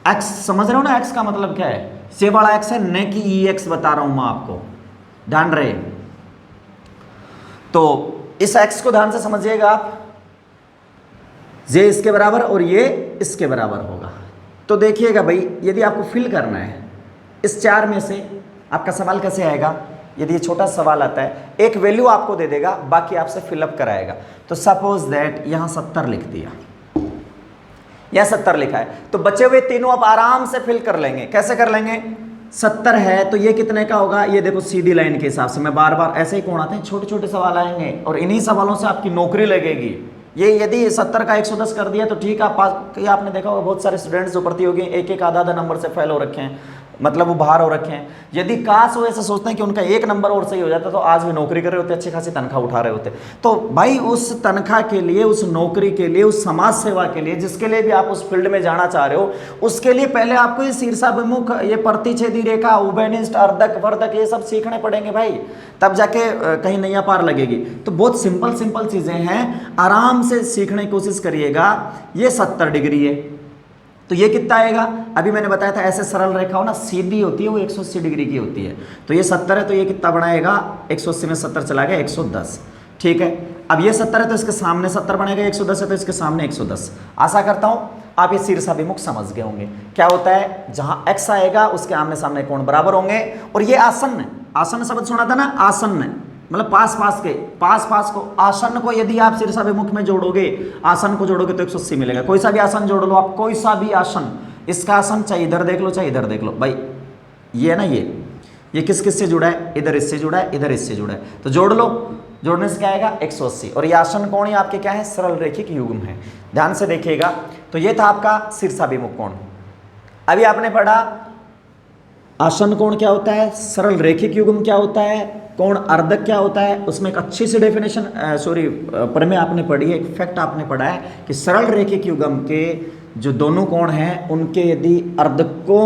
x समझ रहे हो ना? x का मतलब क्या है? ये वाला x है, न कि ex बता रहा हूं मैं आपको, ध्यान रहे। तो इस x को ध्यान से समझिएगा आप, ये इसके बराबर और ये इसके बराबर होगा। तो देखिएगा भाई, यदि आपको फिल करना है इस 4 में से, आपका सवाल कैसे आएगा? यदि ये छोटा सवाल आता है, एक वैल्यू आपको दे देगा, बाकी आपसे फिलअप कराएगा। तो सपोज दैट यहां 70 लिख दिया, यहां 70 लिखा है, तो बचे हुए तीनों आप आराम से फिल कर लेंगे। कैसे कर लेंगे? 70 है तो ये कितने का होगा? ये देखो सीधी लाइन के हिसाब से, मैं बार बार ऐसे ही कोण आते हैं, छोटे छोटे सवाल आएंगे और इन्हीं सवालों से आपकी नौकरी लगेगी। ये यदि 70 का 110 कर दिया तो ठीक है। ये आपने देखा होगा बहुत सारे स्टूडेंट्स जो प्रतियोगी एक एक आधा आधा नंबर से फेल हो रखे हैं, मतलब वो बाहर हो रखे हैं। यदि काश वो ऐसा सोचते हैं कि उनका एक नंबर और सही हो जाता तो आज भी नौकरी कर रहे होते, अच्छी खासी तनख्वाह उठा रहे होते। तो भाई उस तनख्वाह के लिए, उस नौकरी के लिए, उस समाज सेवा के लिए, जिसके लिए भी आप उस फील्ड में जाना चाह रहे हो, उसके लिए पहले आपको ये शीर्षाभिमुख, ये प्रतिच्छेदी रेखा, उभयनिष्ठ, अर्धक, वर्धक, ये सब सीखने पड़ेंगे भाई, तब जाके कहीं नैया पार लगेगी। तो बहुत सिंपल सिंपल चीजें हैं, आराम से सीखने की कोशिश करिएगा। ये 70 डिग्री है तो ये कितना आएगा, अभी मैंने बताया था ऐसे सरल रेखा हो ना सीधी होती है वो 180 डिग्री की होती है। तो ये 70 है तो ये कितना बनाएगा, 180 में 70 चला गया 110, ठीक है। अब ये 70 है तो इसके सामने 70 बनेगा, 110 है तो इसके सामने 110। आशा करता हूं आप ये शीर्षाभिमुख समझ गए होंगे। क्या होता है, जहां x आएगा उसके आमने सामने कोण बराबर होंगे। और ये आसन्न, आसन्न शब्द सुना था ना, आसन्न मतलब पास पास के, पास पास को, आसन को यदि आप शीर्षाभिमुख में जोड़ोगे, आसन को जोड़ोगे तो 180 मिलेगा। कोई सा भी आसन जोड़ लो आप, कोई सा भी आसन, इसका आसन चाहे इधर देख लो चाहे इधर देख लो भाई, ये है ना, ये किस किस से जुड़ा है, इधर इससे जुड़ा है, इधर इससे जुड़ा है, तो जोड़ लो, जोड़ने से क्या आएगा 180। और ये आसन कोण ही आपके क्या है, सरल रेखिक युग्म है। ध्यान से देखिएगा। तो ये था आपका शीर्षाभिमुख कोण। अभी आपने पढ़ा आसन कोण क्या होता है, सरल रेखिक युग्म क्या होता है, कोण अर्धक क्या होता है, उसमें एक अच्छी सी डेफिनेशन प्रमेय आपने पढ़ी है, एक फैक्ट आपने पढ़ा है कि सरल रेखिक युग्म के जो दोनों कोण हैं उनके यदि अर्धकों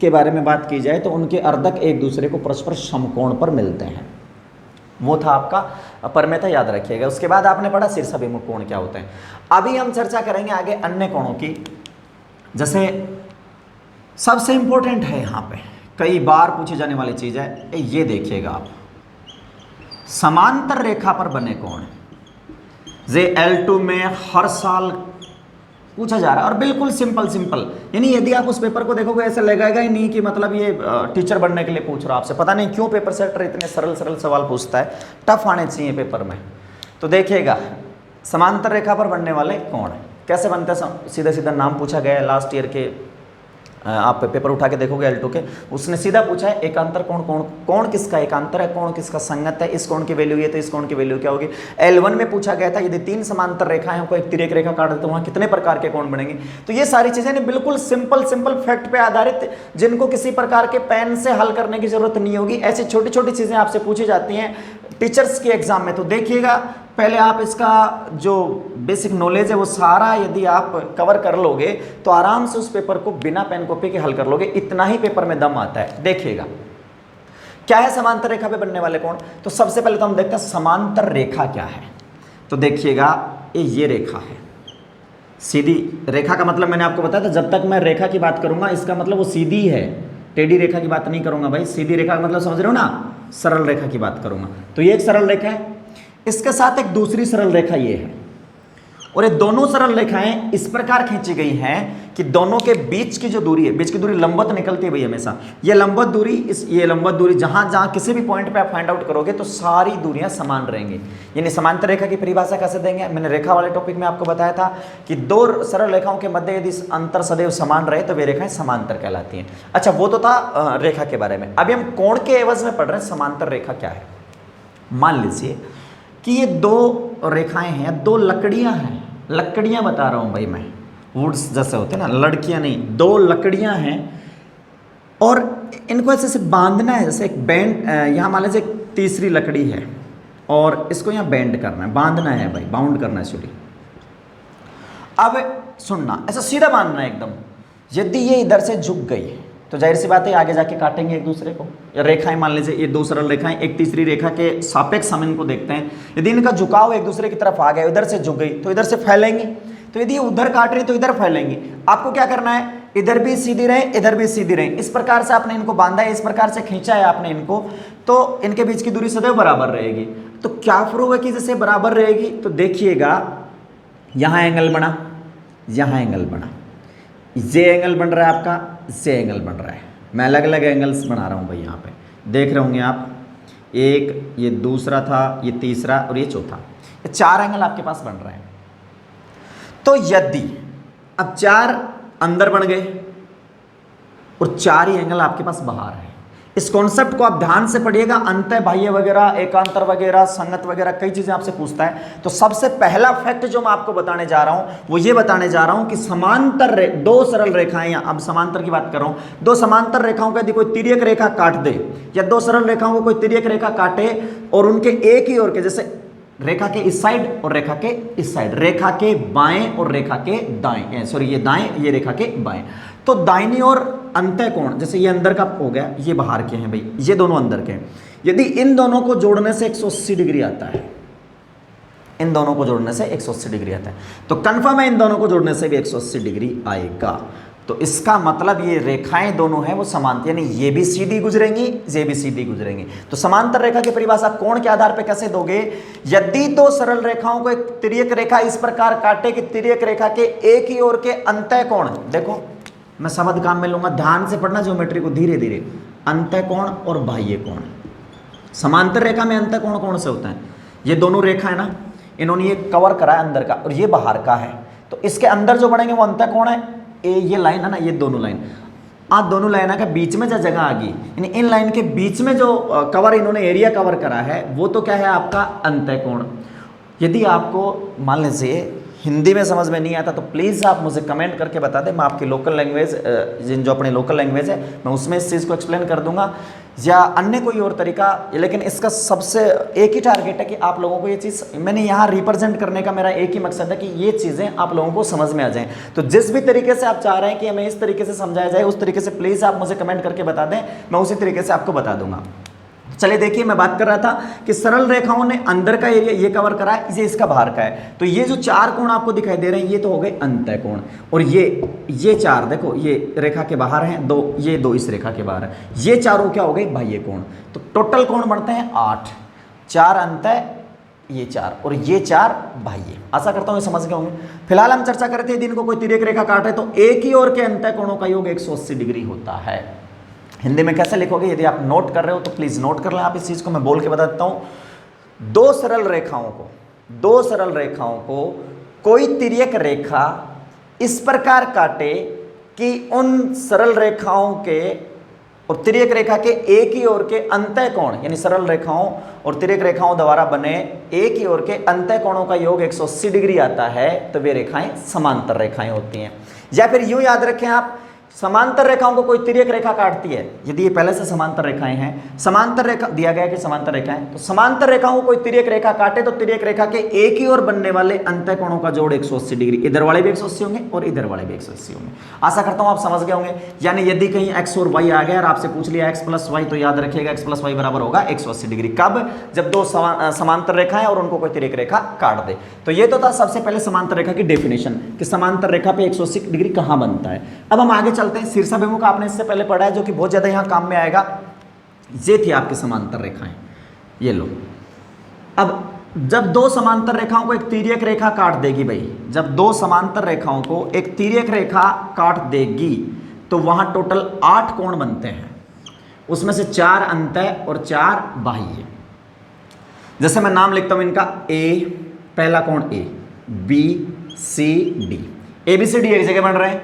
के बारे में बात की जाए तो उनके अर्धक एक दूसरे को परस्पर समकोण पर मिलते हैं। वो था आपका प्रमेय था, याद रखिएगा। उसके बाद आपने पढ़ा शीर्षाभिमुख कोण क्या होते हैं। अभी हम चर्चा करेंगे आगे अन्य कोणों की। जैसे सबसे इंपॉर्टेंट है यहाँ पे, कई बार पूछी जाने वाली चीज है, ये देखिएगा आप, समांतर रेखा पर बने कोण। ये L2 में हर साल पूछा जा रहा है और बिल्कुल सिंपल सिंपल, यानी यदि आप उस पेपर को देखोगे ऐसा लगेगा ही नहीं कि मतलब ये टीचर बनने के लिए पूछ रहा आपसे। पता नहीं क्यों पेपर सेटर इतने सरल सरल सवाल पूछता है, टफ आने चाहिए पेपर में। तो देखिएगा समांतर रेखा पर बनने वाले कोण कैसे बनते हैं, सीधा सीधा नाम पूछा गया है। लास्ट ईयर के आप पेपर उठा के देखोगे L2 के, उसने सीधा पूछा है एकांतर कोण, कोण किसका एकांतर है, कोण किसका संगत है, इस कोण की वैल्यू ये तो इस कोण की वैल्यू क्या होगी। L1 में पूछा गया था यदि 3 समांतर रेखाएं को एक तिर्यक रेखा काट दे तो वहां कितने प्रकार के कोण बनेंगे। तो ये सारी चीजें बिल्कुल सिंपल सिंपल फैक्ट पे आधारित, जिनको किसी प्रकार के पेन से हल करने की जरूरत नहीं होगी। ऐसी छोटी छोटी चीजें आपसे पूछी जाती हैं टीचर्स के एग्जाम में। तो देखिएगा पहले आप इसका जो बेसिक नॉलेज है वो सारा यदि आप कवर कर लोगे तो आराम से उस पेपर को बिना पेन कॉपी के हल कर लोगे। इतना ही पेपर में दम आता है। देखिएगा क्या है समांतर रेखा पे बनने वाले कोण। तो सबसे पहले तो हम देखते हैं समांतर रेखा क्या है। तो देखिएगा ये रेखा है, सीधी रेखा का मतलब मैंने आपको बताया था, जब तक मैं रेखा की बात करूंगा इसका मतलब वो सीधी है, टेढ़ी रेखा की बात नहीं करूंगा भाई। सीधी रेखा का मतलब समझ रहे हो ना, सरल रेखा की बात करूंगा। तो ये एक सरल रेखा है, इसके साथ एक दूसरी सरल रेखा ये है, और ये दोनों सरल रेखाएं इस प्रकार खींची गई हैं कि दोनों के बीच की जो दूरी है, बीच की दूरी लंबवत निकलती है भाई हमेशा। ये लंबवत दूरी, ये लंबवत दूरी जहां जहां किसी भी पॉइंट पे आप फाइंड आउट करोगे तो सारी दूरियां समान रहेंगी। यानी समांतर रेखा की परिभाषा कैसे देंगे, मैंने रेखा वाले टॉपिक में आपको बताया था कि दो सरल रेखाओं के मध्य यदि अंतर सदैव समान रहे तो वे रेखाएं समांतर कहलाती हैं। अच्छा, वो तो था रेखा के बारे में। अभी हम कोण के एवज में पढ़ रहे हैं समांतर रेखा क्या है। मान लीजिए कि ये दो रेखाएं हैं, दो लकड़ियां हैं, लकड़ियां बता रहा हूं भाई मैं, वुड्स जैसे होते हैं ना, लड़कियां नहीं, दो लकड़ियां हैं और इनको ऐसे बांधना है। जैसे एक बैंड, यहाँ मान लीजिए एक तीसरी लकड़ी है और इसको यहाँ बैंड करना है, बांधना है भाई, बाउंड करना है सॉरी। अब सुनना, ऐसा सीधा बांधना है एकदम। यदि ये इधर से झुक गई तो जाहिर सी बात है आगे जाके काटेंगे एक दूसरे को। या रेखाएं मान लीजिए ये दो सरल रेखाएं एक तीसरी रेखा के सापेक्ष हम इनको देखते हैं, यदि इनका झुकाव एक दूसरे की तरफ आ गया, इधर से झुक गई तो इधर से फैलेंगी, तो यदि उधर काट रही तो इधर फैलेंगी। आपको क्या करना है, इधर भी सीधी रहे इधर भी सीधी रहे, इस प्रकार से आपने इनको बांधा है, इस प्रकार से खींचा है आपने इनको, तो इनके बीच की दूरी सदैव बराबर रहेगी। तो क्या प्रूव है कि जैसे बराबर रहेगी, तो देखिएगा यहां एंगल बना, यहां एंगल बना, ये एंगल बन रहा है आपका, ये एंगल बन रहा है। मैं अलग अलग एंगल्स बना रहा हूं भाई, यहां पे देख रहे होंगे आप, एक ये दूसरा था, ये तीसरा और ये चौथा, ये 4 एंगल आपके पास बन रहे हैं। तो यदि अब 4 अंदर बन गए और 4 ही एंगल आपके पास बाहर है, इस कॉन्सेप्ट को आप ध्यान से पढ़िएगा। अंतः बाह्य वगैरह, एकांतर वगैरह, संगत वगैरह कई चीजें आपसे पूछता है। तो सबसे पहला फैक्ट जो मैं आपको बताने जा रहा हूं वो ये बताने जा रहा हूं कि समांतर दो सरल रेखाएं, अब समांतर की बात कर रहा हूं, दो समांतर रेखाओं को यदि कोई तिर्यक रेखा काट दे या दो सरल रेखाओं को कोई तिर्यक रेखा काटे और उनके एक ही ओर के, जैसे रेखा के इस साइड और रेखा के इस साइड, रेखा के बाएं और रेखा के दाएं, सॉरी ये दाएं, ये रेखा के बाएं, तो दाहिनी ओर अंतः कोण, जैसे ये अंदर का हो गया, ये बाहर के हैं भाई, ये दोनों अंदर के हैं, यदि इन दोनों को जोड़ने से 180 डिग्री आता है, इन दोनों को जोड़ने से 180 डिग्री आता है, तो कंफर्म है इन दोनों को जोड़ने से भी 180 डिग्री आएगा। तो इसका मतलब ये रेखाएं दोनों हैं वो समांतर, यानी ये भी सीधी गुजरेंगी, ये भी सीधी गुजरेंगी। तो समांतर रेखा की परिभाषा कोण के आधार पर कैसे दोगे? यदि दो सरल रेखाओं को एक तिर्यक रेखा इस प्रकार काटे कि तिर्यक रेखा के एक ही ओर के अंतः कोण, देखो मैं शब्द काम में लूंगा, ध्यान से पढ़ना ज्योमेट्री को धीरे धीरे, अंतः कोण और बाह्य कोण। समांतर रेखा में अंतः कोण कौन से होता है? ये दोनों रेखा है ना, इन्होंने ये कवर करा है अंदर का और ये बाहर का है, तो इसके अंदर जो बनेंगे वो अंतः कोण है। ये लाइन है ना, ये दोनों लाइन, आज दोनों लाइन का बीच में जो जगह आ गई, यानी इन लाइन के बीच में जो कवर इन्होंने एरिया कवर करा है वो तो क्या है आपका अंतः कोण। यदि आपको मान लीजिए हिंदी में समझ में नहीं आता तो प्लीज़ आप मुझे कमेंट करके बता दें, मैं आपकी लोकल लैंग्वेज, जो अपनी लोकल लैंग्वेज है मैं उसमें इस चीज़ को एक्सप्लेन कर दूंगा, या अन्य कोई और तरीका। लेकिन इसका सबसे एक ही टारगेट है कि आप लोगों को ये चीज़, मैंने यहाँ रिप्रेजेंट करने का मेरा एक ही मकसद है कि ये चीज़ें आप लोगों को समझ में आ जाएं। तो जिस भी तरीके से आप चाह रहे हैं कि हमें इस तरीके से समझाया जाए उस तरीके से प्लीज़ आप मुझे कमेंट करके बता दें, मैं उसी तरीके से आपको बता दूंगा। चलिए देखिए, मैं बात कर रहा था कि सरल रेखाओं ने अंदर का एरिया ये कवर करा है, ये इसका बाहर का है, तो ये जो चार कोण आपको दिखाई दे रहे हैं ये तो हो गए अंतः कोण, और ये चार देखो, ये रेखा के बाहर हैं दो, ये दो इस रेखा के बाहर है, ये चारों क्या हो गए बाह्य कोण। तो टोटल कोण बनते हैं 8, 4 अंतः, ये 4 और ये 4 बाह्य। आशा करता हूँ समझ गए होंगे। फिलहाल हम चर्चा कर रहे थे दिन को कोई तिर्यक रेखा काटे तो एक ही ओर के अंतः कोणों का योग 180 डिग्री होता है। हिंदी में कैसे लिखोगे? यदि आप नोट कर रहे हो तो प्लीज नोट कर लें आप इस चीज को, मैं बोल के बता देता हूं। दो सरल रेखाओं को कोई तिर्यक रेखा इस प्रकार काटे कि उन सरल रेखाओं के और तिर्यक रेखा के एक ही ओर के अंतः कोण, यानी सरल रेखाओं और तिर्यक रेखाओं द्वारा बने एक ही ओर के अंतः कोणों का योग 180 डिग्री आता है, तो वे रेखाएं समांतर रेखाएं होती हैं। या फिर यूं याद रखें आप, समांतर रेखाओं को कोई तिर्यक रेखा काटती है, यदि ये पहले से समांतर रेखाएं हैं, समांतर रेखा दिया गया कि समांतर रेखाएं, तो समांतर रेखाओं को कोई तिर्यक रेखा काटे तो तिर्यक रेखा के एक ही ओर बनने वाले अंतः कोणों का जोड़ 180 डिग्री, इधर वाले भी 180 होंगे और इधर वाले भी 180 होंगे। आशा करता हूं आप समझ गए होंगे। यानी यदि कहीं x और y आ गया और आपसे पूछ लिया x प्लस वाई, तो याद रखिएगा x प्लस वाई बराबर होगा 180 डिग्री। कब? जब दो समांतर रेखाएं और उनको कोई तिर्यक रेखा काट दे। तो ये तो था सबसे पहले समांतर रेखा की डेफिनेशन कि समांतर रेखा पे 180 डिग्री कहां बनता है। अब हम आगे चलते हैं। शीर्षाभिमुख आपने इससे पहले पढ़ा है जो कि बहुत ज्यादा यहां काम में आएगा। ये थी आपकी समांतर रेखाएं, ये लो। अब जब दो समांतर रेखाओं को एक तिर्यक रेखा काट देगी भाई, जब दो समांतर रेखाओं को एक तिर्यक रेखा काट देगी तो वहां टोटल 8 कोण बनते हैं, उसमें से 4 अंतः और 4 बाह्य। जैसे मैं नाम लिखता हूं इनका, ए पहला कोण A, B C D, A B C D एक जगह बन रहे हैं,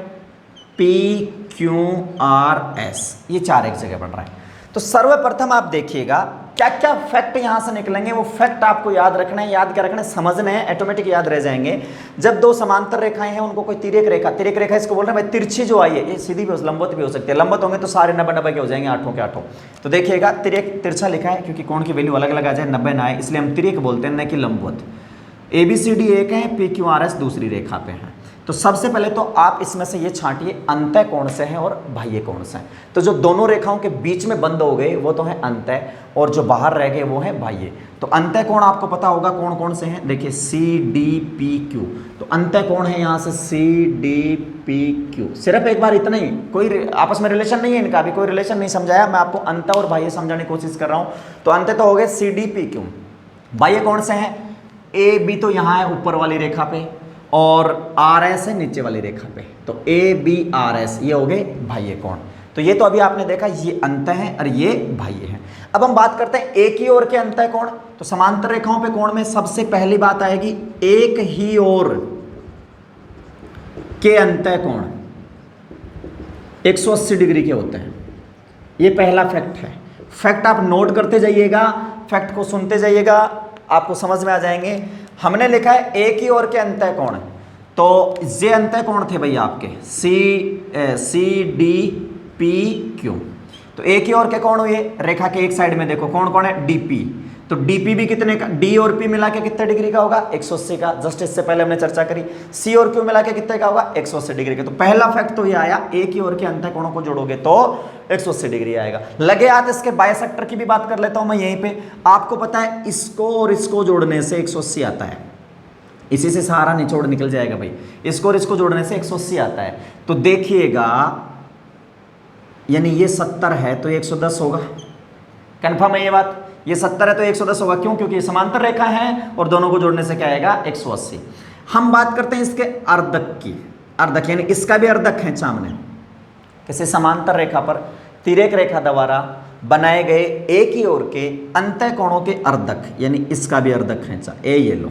पी क्यू आर एस, ये 4 एक जगह बन रहा है। तो सर्वप्रथम आप देखिएगा क्या क्या फैक्ट यहां से निकलेंगे, वो फैक्ट आपको याद रखना है, याद क्या रखना है, समझने हैं, ऑटोमेटिक याद रह जाएंगे। जब दो समांतर रेखाएं हैं उनको कोई तिर्यक रेखा इसको बोल रहे हैं भाई, तिरछी जो आई है, ये सीधी भी हो, लंबवत भी हो सकती है। लंबवत होंगे तो सारे 90 के हो जाएंगे, 8 के 8। तो देखिएगा तिर्यक, तिरछा लिखा है क्योंकि कोण की वैल्यू अलग अलग आ जाए, 90 ना आए, इसलिए हम तिर्यक बोलते हैं, न कि लंबवत। ए बी सी डी एक है, पी क्यू आर एस दूसरी रेखा पे है। तो सबसे पहले तो आप इसमें से ये छांटिए अंतः कोण से हैं और बाह्य कोण से हैं। तो जो दोनों रेखाओं के बीच में बंद हो गए वो तो है अंतः, और जो बाहर रह गए वो है बाह्य। तो अंतः कोण आपको पता होगा कौन कौन से हैं, देखिए सी डी पी क्यू। तो अंतः कोण है यहाँ से सी डी पी क्यू। सिर्फ एक बार इतना ही, कोई आपस में रिलेशन नहीं है इनका, अभी कोई रिलेशन नहीं समझाया, मैं आपको अंतः और बाह्य समझाने की कोशिश कर रहा हूँ। तो अंतः तो हो गए सी डी पी क्यू। बाह्य कौन से हैं? ए बी तो यहाँ है ऊपर वाली रेखा पे, और आर एस है नीचे वाली रेखा पे। तो ए बी आर एस ये हो गए बाह्य कोण। तो ये तो अभी आपने देखा ये अंतः है और ये बाह्य है। अब हम बात करते हैं एक ही ओर के अंतः कोण। तो समांतर रेखाओं पे कोण में सबसे पहली बात आएगी एक ही ओर के अंतः कोण 180 डिग्री के होते हैं, ये पहला फैक्ट है। फैक्ट आप नोट करते जाइएगा, फैक्ट को सुनते जाइएगा, आपको समझ में आ जाएंगे। हमने लिखा है ए की ओर के अंतः कोण, तो ये अंतः कोण थे भैया आपके सी डी पी क्यू। तो ए की ओर के कोण हुए, रेखा के एक साइड में देखो कौन कौन है, डीपी। तो डीपी भी कितने का, डी और पी मिला के कितने डिग्री का होगा, 180 का, जस्ट इससे पहले हमने चर्चा करी। सी और क्यू मिला के कितने का होगा, 180 डिग्री का। तो पहला फैक्ट तो ये आया, ए की ओर के अंतः कोणों को जोड़ोगे तो 180 डिग्री आएगा। लगे हाथ इसके बाइसेक्टर की भी बात कर लेता हूं मैं यहीं पे। आपको पता है इसको और इसको जोड़ने से 180 आता है, इसी से सहारा निचोड़ निकल जाएगा भाई, इसको और इसको जोड़ने से 180 आता है। तो देखिएगा, यानी ये 70 है तो 110 होगा, कन्फर्म है ये बात, ये 70 है तो 110 होगा। क्यों? क्योंकि ये समांतर रेखा है और दोनों को जोड़ने से क्या आएगा, 180। हम बात करते हैं इसके अर्धक की, अर्धक यानी इसका भी अर्धक खींचा हमने किसी समांतर रेखा पर तिर्यक रेखा द्वारा बनाए गए ए की ओर के अंतः कोणों के अर्धक, यानी इसका भी अर्धक खींचा, ए ये लो,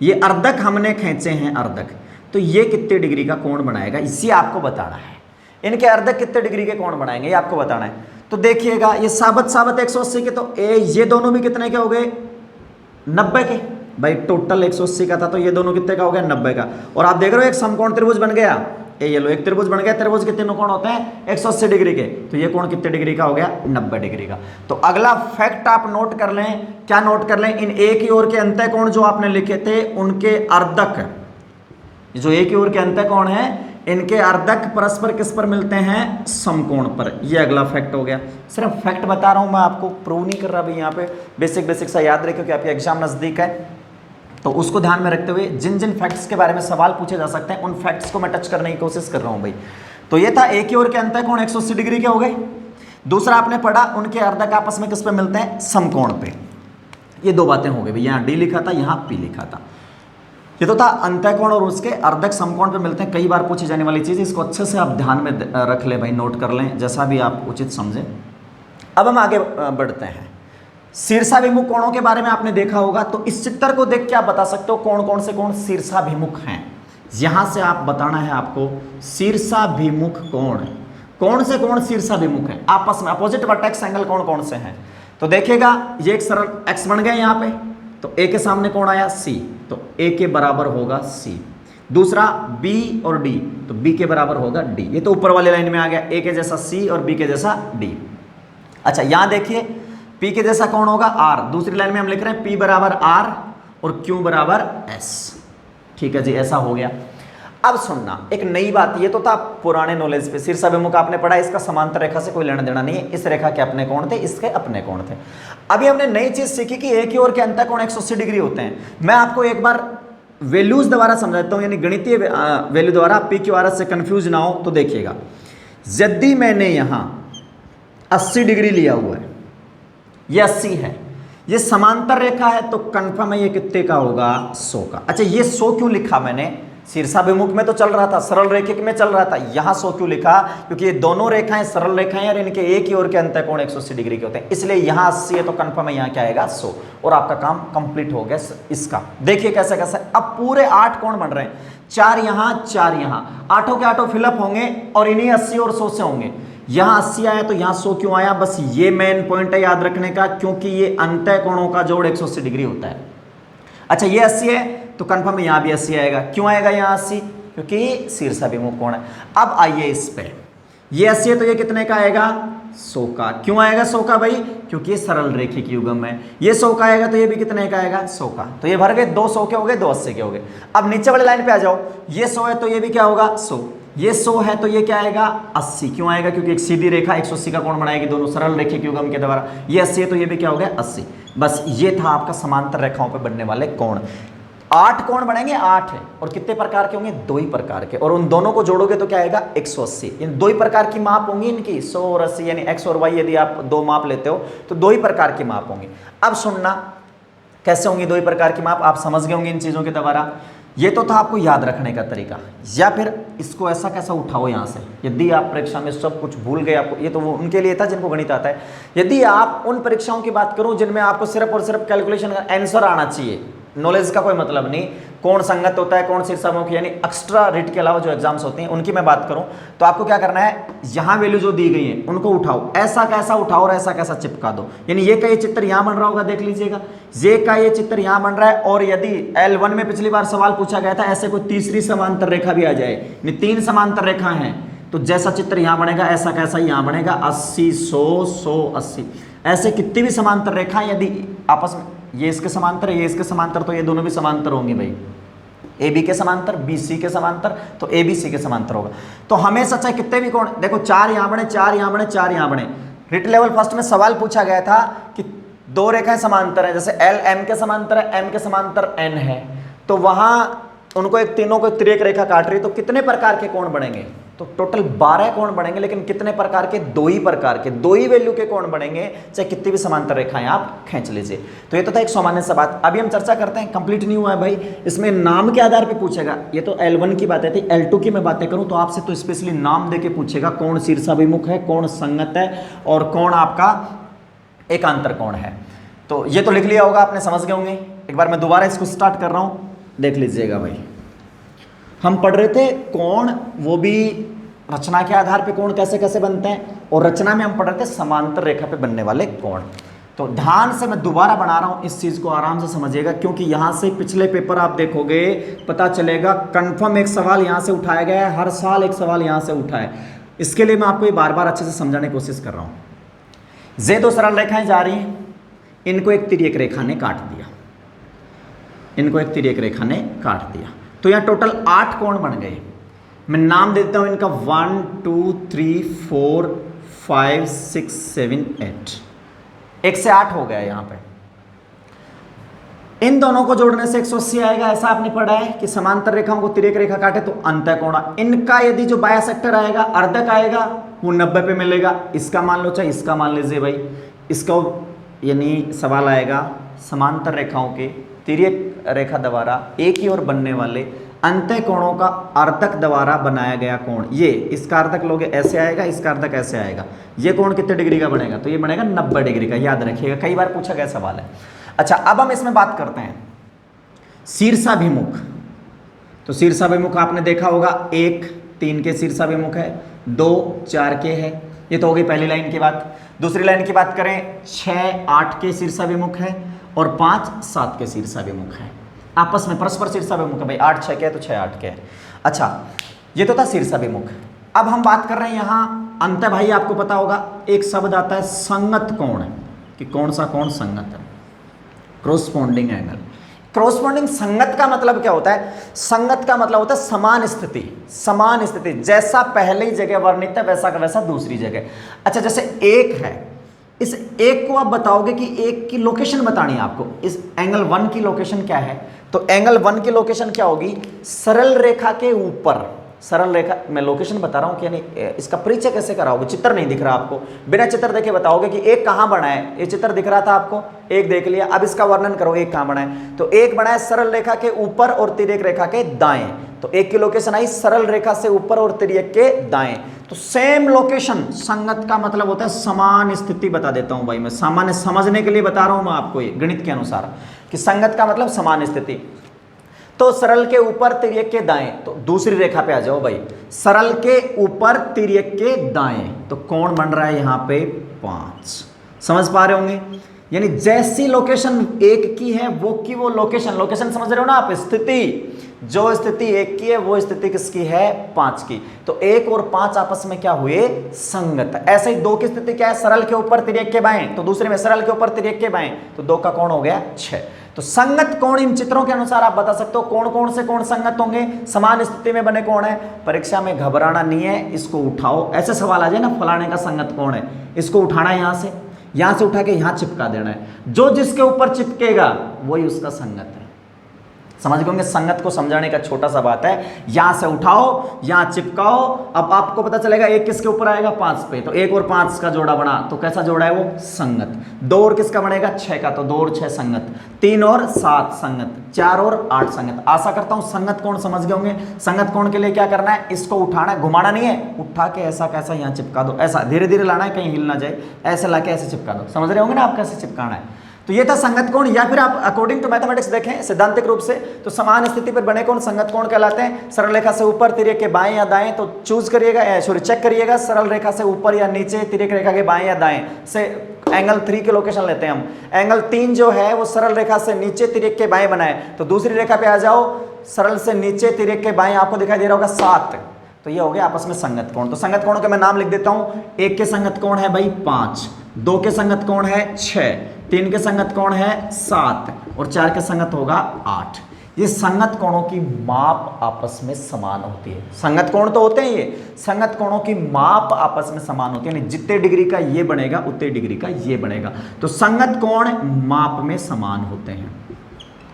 ये अर्धक हमने खींचे हैं अर्धक, तो ये कितने डिग्री का कोण बनाएगा इसी आपको बताना है। इनके अर्धक कितने डिग्री के कोण बनाएंगे ये आपको बताना है। तो देखिएगा ये साबत 180 के, तो ये दोनों भी कितने के हो गए, 90 के भाई। टोटल 180 का था तो ये दोनों कितने का हो गया, 90 का। और आप देख रहे हो एक समकोण त्रिभुज बन गया, ये लो एक त्रिभुज बन गया। त्रिभुज के तीनों कोण होते हैं 180 डिग्री के, तो ये कोण कितने डिग्री का हो गया, 90 डिग्री का। तो अगला फैक्ट आप नोट कर लें, क्या नोट कर लें, इन ए की ओर के अंतः कोण जो आपने लिखे थे उनके अर्धक, जो ए की ओर के अंतः कोण है इनके अर्धक परस्पर किस पर मिलते हैं, समकोण पर। ये अगला फैक्ट हो गया। सिर्फ फैक्ट बता रहा हूं मैं आपको, प्रूव नहीं कर रहा भाई। यहाँ पे बेसिक बेसिक सा याद रहे क्योंकि आपके एग्जाम नजदीक है, तो उसको ध्यान में रखते हुए जिन जिन फैक्ट्स के बारे में सवाल पूछे जा सकते हैं उन फैक्ट्स को मैं टच करने की कोशिश कर रहा हूं भाई। तो ये था ए की ओर के अंतः कोण 180 डिग्री के हो गए। दूसरा आपने पढ़ा उनके अर्धक आपस में किस पे मिलते हैं, समकोण पे। ये दो बातें हो गई भाई, यहाँ डी लिखा था, यहाँ पी लिखा था। ये तो था अंतः कोण और उसके अर्धक समकोण पे मिलते हैं, कई बार पूछी जाने वाली चीज, इसको अच्छे से आप ध्यान में रख ले भाई, नोट कर लें जैसा भी आप उचित समझें। अब हम आगे बढ़ते हैं। शीर्षाभिमुख कोणों के बारे में आपने देखा होगा, तो इस चित्र को देख के आप बता सकते हो कौन कौन से कोण शीर्षाभिमुख हैं। यहां से आप बताना है आपको शीर्षाभिमुख कोण, कौन से कोण शीर्षाभिमुख है आपस में, अपोजिट वर्टेक्स एंगल कौन कौन से हैं। तो देखिएगा ये एक सरल एक्स बन गया यहाँ पे, तो ए के सामने कौन आया, सी, तो ए के बराबर होगा सी। दूसरा बी और डी, तो बी के बराबर होगा डी। ये तो ऊपर वाले लाइन में आ गया, ए के जैसा सी और बी के जैसा डी। अच्छा यहां देखिए पी के जैसा कौन होगा, आर। दूसरी लाइन में हम लिख रहे हैं पी बराबर आर और क्यू बराबर एस। ठीक है जी, ऐसा हो गया। अब सुनना एक नई बात, ये तो था पुराने नॉलेज पे, शीर्षाभिमुख आपने पढ़ा, इसका समांतर रेखा से कोई लेना देना नहीं है, इस रेखा के अपने कोण थे, इसके अपने कोण थे। अभी हमने नई चीज सीखी कि ए की ओर के अंतः कोण 180 डिग्री होते हैं। मैं आपको एक बार वैल्यूज द्वारा समझाता हूं, यानी गणितीय वैल्यू द्वारा, पी क्यू आर एस से कंफ्यूज ना हो। तो देखिएगा यदि मैंने यहां 80 डिग्री लिया हुआ है, ये 80 है, ये समांतर रेखा है, तो कंफर्म है ये कितने का होगा, 100 का। अच्छा ये 100 क्यों लिखा मैंने, शीर्षाभिमुख में तो चल रहा था, सरल रेखिक में चल रहा था, यहां 100 क्यों लिखा, क्योंकि ये दोनों रेखाएं सरल रेखाएं और इनके एक ही ओर के अंतः कोण 180 डिग्री के होते हैं, इसलिए यहां 80 है तो कंफर्म है यहां क्या आएगा, 100। और आपका काम कंप्लीट हो गया इसका। देखिए कैसे कैसे अब पूरे 8 कोण बन रहे हैं, 4 यहां 4 यहां, आठों के आठों फिलअप होंगे और इन्हीं 80 और 100 से होंगे। यहां 80 आया तो यहां 100 क्यों आया, बस ये मेन पॉइंट है याद रखने का, क्योंकि ये अंतः कोणों का जोड़ 180 डिग्री होता है। अच्छा ये 80 है तो कंफर्म यहां भी 80 आएगा। क्यों आएगा यहां 80, क्योंकि शीर्षाभिमुख कोण है। अब आइए इस पे, ये 80 है तो ये कितने का आएगा, 100 का। क्यों आएगा 100 का भाई, क्योंकि ये सरल रेखिक युग्म है। ये 100 का आएगा तो ये भी कितने का आएगा, 100 का। तो ये भर गए, 2 100 के हो गए, 2 80 के हो गए। अब नीचे वाले लाइन पे आ जाओ, ये 100 है तो ये भी क्या होगा, 100। ये 100 है तो ये क्या आएगा, 80। क्यों आएगा, क्योंकि एक सीधी रेखा 180 का कोण बनाएगी, दोनों सरल रेखिक युग्म के द्वारा। ये 80 है तो ये भी क्या हो गया, 80। बस ये था आपका समांतर रेखाओं पे बनने वाले कोण। 8 कोण बनेंगे, 8 है, और कितने प्रकार के होंगे, 2 ही प्रकार के, और उन दोनों को जोड़ोगे तो क्या आएगा, 180। इन 2 ही प्रकार की माप होंगी इनकी, 100 और 80, यानी x और y यदि आप 2 माप लेते हो तो 2 ही प्रकार की माप होंगी। अब सुनना कैसे होंगी 2 ही प्रकार की माप, आप समझ गए होंगे इन चीजों के द्वारा। ये तो था आपको याद रखने का तरीका, या फिर इसको ऐसा कैसा उठाओ यहाँ से, यदि आप परीक्षा में सब कुछ भूल गए आपको, ये तो वो उनके लिए था जिनको गणित आता है। यदि आप उन परीक्षाओं की बात करो जिनमें आपको सिर्फ और सिर्फ कैलकुलेशन का आंसर आना चाहिए, नॉलेज का कोई मतलब नहीं, कौन संगत होता है, कौन शीर्षाभिमुख, यानी एक्स्ट्रा रिट के अलावा जो एग्जाम्स होते हैं उनकी मैं बात करूं तो आपको क्या करना है, यहां वैल्यू जो दी गई है उनको उठाओ, ऐसा कैसा उठाओ और ऐसा कैसा चिपका दो। यानी ये का ये चित्र यहां बन रहा होगा, देख लीजिएगा, ये का ये चित्र यहां बन रहा है, और यदि L1 में पिछली बार सवाल पूछा गया था ऐसे कोई तीसरी समांतर रेखा भी आ जाए, यानी 3 समांतर रेखा हैं, तो जैसा चित्र यहां बनेगा ऐसा कैसा यहां बनेगा, 80 100 100 80, ऐसे कितनी भी समांतर रेखा यदि आपस में, ये इसके समांतर है, ये इसके समांतर, तो ये दोनों भी समांतर होंगे भाई, ए बी के समांतर, बी सी के समांतर, तो ए बी सी के समांतर होगा। तो हमेशा चाहे कितने भी कोण, देखो 4 यहां बने, 4 यहां बने, 4 यहां बने, रिट लेवल फर्स्ट में सवाल पूछा गया था कि 2 रेखाएं समांतर है, जैसे L M के समांतर है, M के समांतर N है, तो वहां उनको एक तीनों को तिर्यक रेखा काट रही है, तो कितने प्रकार के कोण बनेंगे, तो टोटल 12 कोण बनेंगे, लेकिन कितने प्रकार के, 2 ही प्रकार के, 2 ही वैल्यू के कोण बनेंगे, चाहे कितनी भी समांतर रेखाएं आप खींच लीजिए। तो ये तो था एक सामान्य सा बात। अभी हम चर्चा करते हैं, कंप्लीट नहीं हुआ है भाई, इसमें नाम के आधार पे पूछेगा, ये तो L1 की बातें थी, L2 की मैं बातें करूं तो आपसे तो स्पेशली नाम देके पूछेगा, कौन शीर्षाभिमुख है, कौन संगत है, और कौन आपका एकांतर कोण है। तो ये तो लिख लिया होगा, आपने समझ गए होंगे। एक बार मैं दोबारा इसको स्टार्ट कर रहा हूं, देख लीजिएगा भाई। हम पढ़ रहे थे कोण, वो भी रचना के आधार पे कोण कैसे कैसे बनते हैं, और रचना में हम पढ़ रहे थे समांतर रेखा पे बनने वाले कोण। तो ध्यान से मैं दोबारा बना रहा हूं, इस चीज को आराम से समझिएगा, क्योंकि यहां से पिछले पेपर आप देखोगे पता चलेगा कंफर्म एक सवाल यहां से उठाया गया है, हर साल एक सवाल यहां से उठा है। इसके लिए मैं आपको ये बार बार अच्छे से समझाने की कोशिश कर रहा हूं। ये 2 सरल रेखाएं जा रही हैं, इनको एक तिर्यक रेखा ने काट दिया, इनको एक तिर्यक रेखा ने काट दिया, तो यहाँ टोटल 8 कोण बन गए। मैं नाम देता हूं इनका 1 2 3 4 5 6 7 8, 1 से 8 हो गया यहाँ पे। इन दोनों को जोड़ने से 180 आएगा, ऐसा आपने पढ़ा है कि समांतर रेखाओं को तिर्यक रेखा काटे तो अंतःकोण। इनका यदि जो बायसेक्टर आएगा, अर्धक आएगा, वो 90 पे मिलेगा। इसका मान लो चाहे इसका मान लीजिए भाई, इसका यानी सवाल आएगा समांतर रेखाओं के तिर्यक रेखा द्वारा एक ही ओर बनने वाले अंतःकोणों का अर्धक द्वारा बनाया गया कोण। ये इसका अर्धक लोगे ऐसे आएगा, इसका अर्धक ऐसे आएगा, ये कोण कितने डिग्री का बनेगा, तो ये बनेगा 90 डिग्री का, याद रखिएगा, कई बार पूछा गया सवाल है। अच्छा, अब हम इसमें बात करते हैं शीर्षाभिमुख। तो शीर्षाभिमुख आपने देखा होगा, 1 3 के शीर्षाभिमुख है, 2 4 के है, ये तो हो गई पहली लाइन की बात। दूसरी लाइन की बात करें, 6 8 के शीर्षाभिमुख है, और 5 7 के शीर्षाभिमुख है, आपस में परस्पर शीर्षाभिमुख है भाई, 8 6 के है तो 6 8 के है। अच्छा, ये तो था शीर्षाभिमुख। अब हम बात कर रहे हैं यहाँ अंत भाई, आपको पता होगा एक शब्द आता है संगत कोण, कि कौन सा कोण संगत है, क्रॉसपोंडिंग एंगल। क्रॉसपोंडिंग संगत का मतलब क्या होता है, संगत का मतलब होता है समान स्थिति, समान स्थिति, जैसा पहली जगह वर्णित है वैसा का वैसा दूसरी जगह। अच्छा, जैसे 1 है, इस 1 को आप बताओगे कि 1 की लोकेशन बतानी है आपको, इस एंगल 1 की लोकेशन क्या है, तो एंगल 1 की लोकेशन क्या होगी, सरल रेखा के ऊपर, सरल रेखा, मैं लोकेशन बता रहा हूं कि यानी इसका परिचय कैसे कराओगे, चित्र नहीं दिख रहा आपको, बिना चित्र देखे बताओगे कि 1 कहां बना है। ये चित्र दिख रहा था आपको, 1 देख लिया, अब इसका वर्णन करो 1 कहां बना है। तो 1 बना है सरल रेखा के ऊपर और तिर्यक रेखा के दाएं, तो 1 की लोकेशन आई सरल रेखा से ऊपर और तिर्यक के दाएं। तो सेम लोकेशन, संगत का मतलब होता है समान स्थिति, बता देता हूं भाई, मैं सामान्य समझने के लिए बता रहा हूं मैं आपको, ये गणित के अनुसार कि संगत का मतलब समान स्थिति। तो सरल के ऊपर तिर्यक के दाएं, तो दूसरी रेखा पे आ जाओ भाई, सरल के ऊपर तिर्यक के दाएं, तो कोण बन रहा है यहां पे 5। समझ पा रहे होंगे, यानी जैसी लोकेशन 1 की है वो की वो लोकेशन, लोकेशन समझ रहे हो ना आप, स्थिति, जो स्थिति 1 की है वो स्थिति किसकी है, 5 की। तो 1 और 5 आपस में क्या हुए, संगत। ऐसे ही 2 की स्थिति क्या है, सरल के ऊपर तिर्यक के बाएं, तो दूसरे में सरल के ऊपर तिर्यक के बाएं, तो 2 का कोण हो गया 6। तो संगत कोण इन चित्रों के अनुसार आप बता सकते हो कौन कौन से कोण संगत होंगे, समान स्थिति में बने कोण है। परीक्षा में घबराना नहीं है, इसको उठाओ, ऐसे सवाल आ जाए ना, फलाने का संगत कोण है, इसको उठाना है, यहां से उठा के यहां चिपका देना है, जो जिसके ऊपर चिपकेगा वही उसका संगत है। समझ गए, संगत को समझाने का छोटा सा बात है, यहां से उठाओ, यहां चिपकाओ, अब आपको पता चलेगा 1 किसके ऊपर आएगा, 5 पे, तो 1 और 5 का जोड़ा बना, तो कैसा जोड़ा है वो, संगत। 2 और किसका बनेगा, 6 का, तो 2 और 6 संगत। 3 और 7 संगत, 4 और 8 संगत। आशा करता हूं संगत कोण समझ गए होंगे। संगत कोण के लिए क्या करना है, इसको उठाना है, घुमाना नहीं है, उठा के ऐसा कैसा यहाँ चिपका दो, ऐसा धीरे धीरे लाना है, कहीं हिल ना जाए, ऐसे ला के ऐसे चिपका दो। समझ रहे होंगे ना आप कैसे चिपकाना है। तो ये था संगत कोण। या फिर आप अकॉर्डिंग टू मैथमेटिक्स देखें सैद्धांतिक रूप से, तो समान स्थिति पर बने कोण संगत कोण कहलाते हैं। सरल रेखा से ऊपर तिर्यक के बाएं या दाएं, तो चूज करिएगा, सॉरी चेक करिएगा, सरल रेखा से ऊपर या नीचे तिर्यक रेखा के बाएं या दाएं से एंगल 3 के लोकेशन लेते हैं हम। एंगल 3 जो है वो सरल रेखा से नीचे तिर्यक के बाएं बनाए, तो दूसरी रेखा पे आ जाओ, सरल से नीचे तिर्यक के बाएं आपको दिखाई दे रहा होगा 7, तो ये हो गया आपस में संगत कोण। तो संगत कोणों के मैं नाम लिख देता हूं। 1 के संगत कोण है भाई 5, 2 के संगत कोण है 6, 3 के संगत कोण है 7 और 4 के संगत होगा 8। ये संगत कोणों की माप आपस में समान होती है। संगत कोण तो होते हैं ये, संगत कोणों की माप आपस में समान होती है, यानी जितने डिग्री का ये बनेगा उतने डिग्री का ये बनेगा। तो संगत कोण माप में समान होते हैं।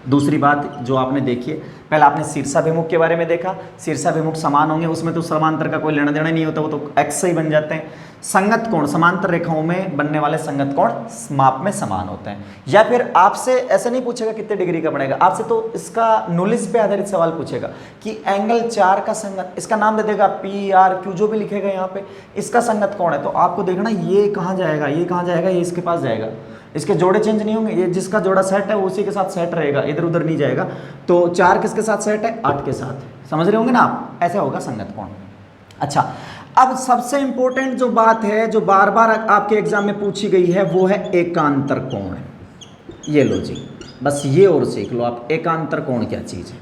दूसरी बात जो आपने देखी है, पहले आपने शीर्षाभिमुख के बारे में देखा, शीर्षाभिमुख समान होंगे, उसमें तो समांतर का कोई लेना देना नहीं होता, वो तो एक्स से ही बन जाते हैं। संगत कोण, समांतर रेखाओं में बनने वाले संगत कोण माप में समान होते हैं। या फिर आपसे ऐसे नहीं पूछेगा कितने डिग्री का बनेगा, आपसे तो इसका नॉलेज पे आधारित सवाल पूछेगा कि एंगल 4 का संगत, इसका नाम दे देगा पी आर क्यू जो भी लिखेगा यहाँ पे, इसका संगत कोण है, तो आपको देखना ये कहाँ जाएगा, ये कहाँ जाएगा, ये इसके पास जाएगा, इसके जोड़े चेंज नहीं होंगे, ये जिसका जोड़ा सेट है वो उसी के साथ सेट रहेगा, इधर उधर नहीं जाएगा। तो 4 किसके साथ सेट है, 8 के साथ, समझ रहे होंगे ना आप, ऐसे होगा संगत कोण। अच्छा, अब सबसे इंपॉर्टेंट जो बात है जो बार बार आपके एग्जाम में पूछी गई है वो है एकांतर कोण। ये लो जी, बस ये और सीख लो आप, एकांतर कोण क्या चीज है।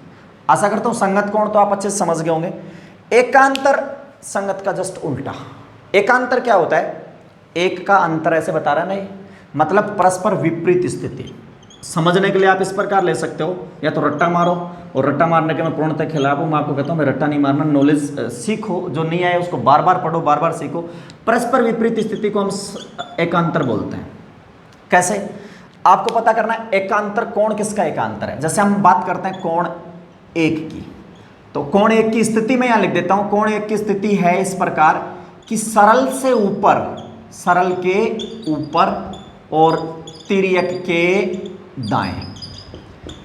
आशा करता हूं संगत कोण तो आप अच्छे से समझ गए होंगे। एकांतर संगत का जस्ट उल्टा। एकांतर क्या होता है, एक का अंतर ऐसे बता रहा नहीं, मतलब परस्पर विपरीत स्थिति। समझने के लिए आप इस प्रकार ले सकते हो, या तो रट्टा मारो, और रट्टा मारने के मैं पूर्णतः खिलाफ हूँ, मैं आपको कहता हूँ मैं रट्टा नहीं मारना, नॉलेज सीखो, जो नहीं आए उसको बार बार पढ़ो, बार बार सीखो। परस्पर विपरीत स्थिति को हम एकांतर बोलते हैं। कैसे आपको पता करना है, एकांतर कोण किसका एकांतर है। जैसे हम बात करते हैं कोण 1 की, तो कोण 1 की स्थिति में यहां लिख देता हूं। कोण 1 की स्थिति है इस प्रकार कि सरल से ऊपर, सरल के ऊपर और तिर्यक के दाएं,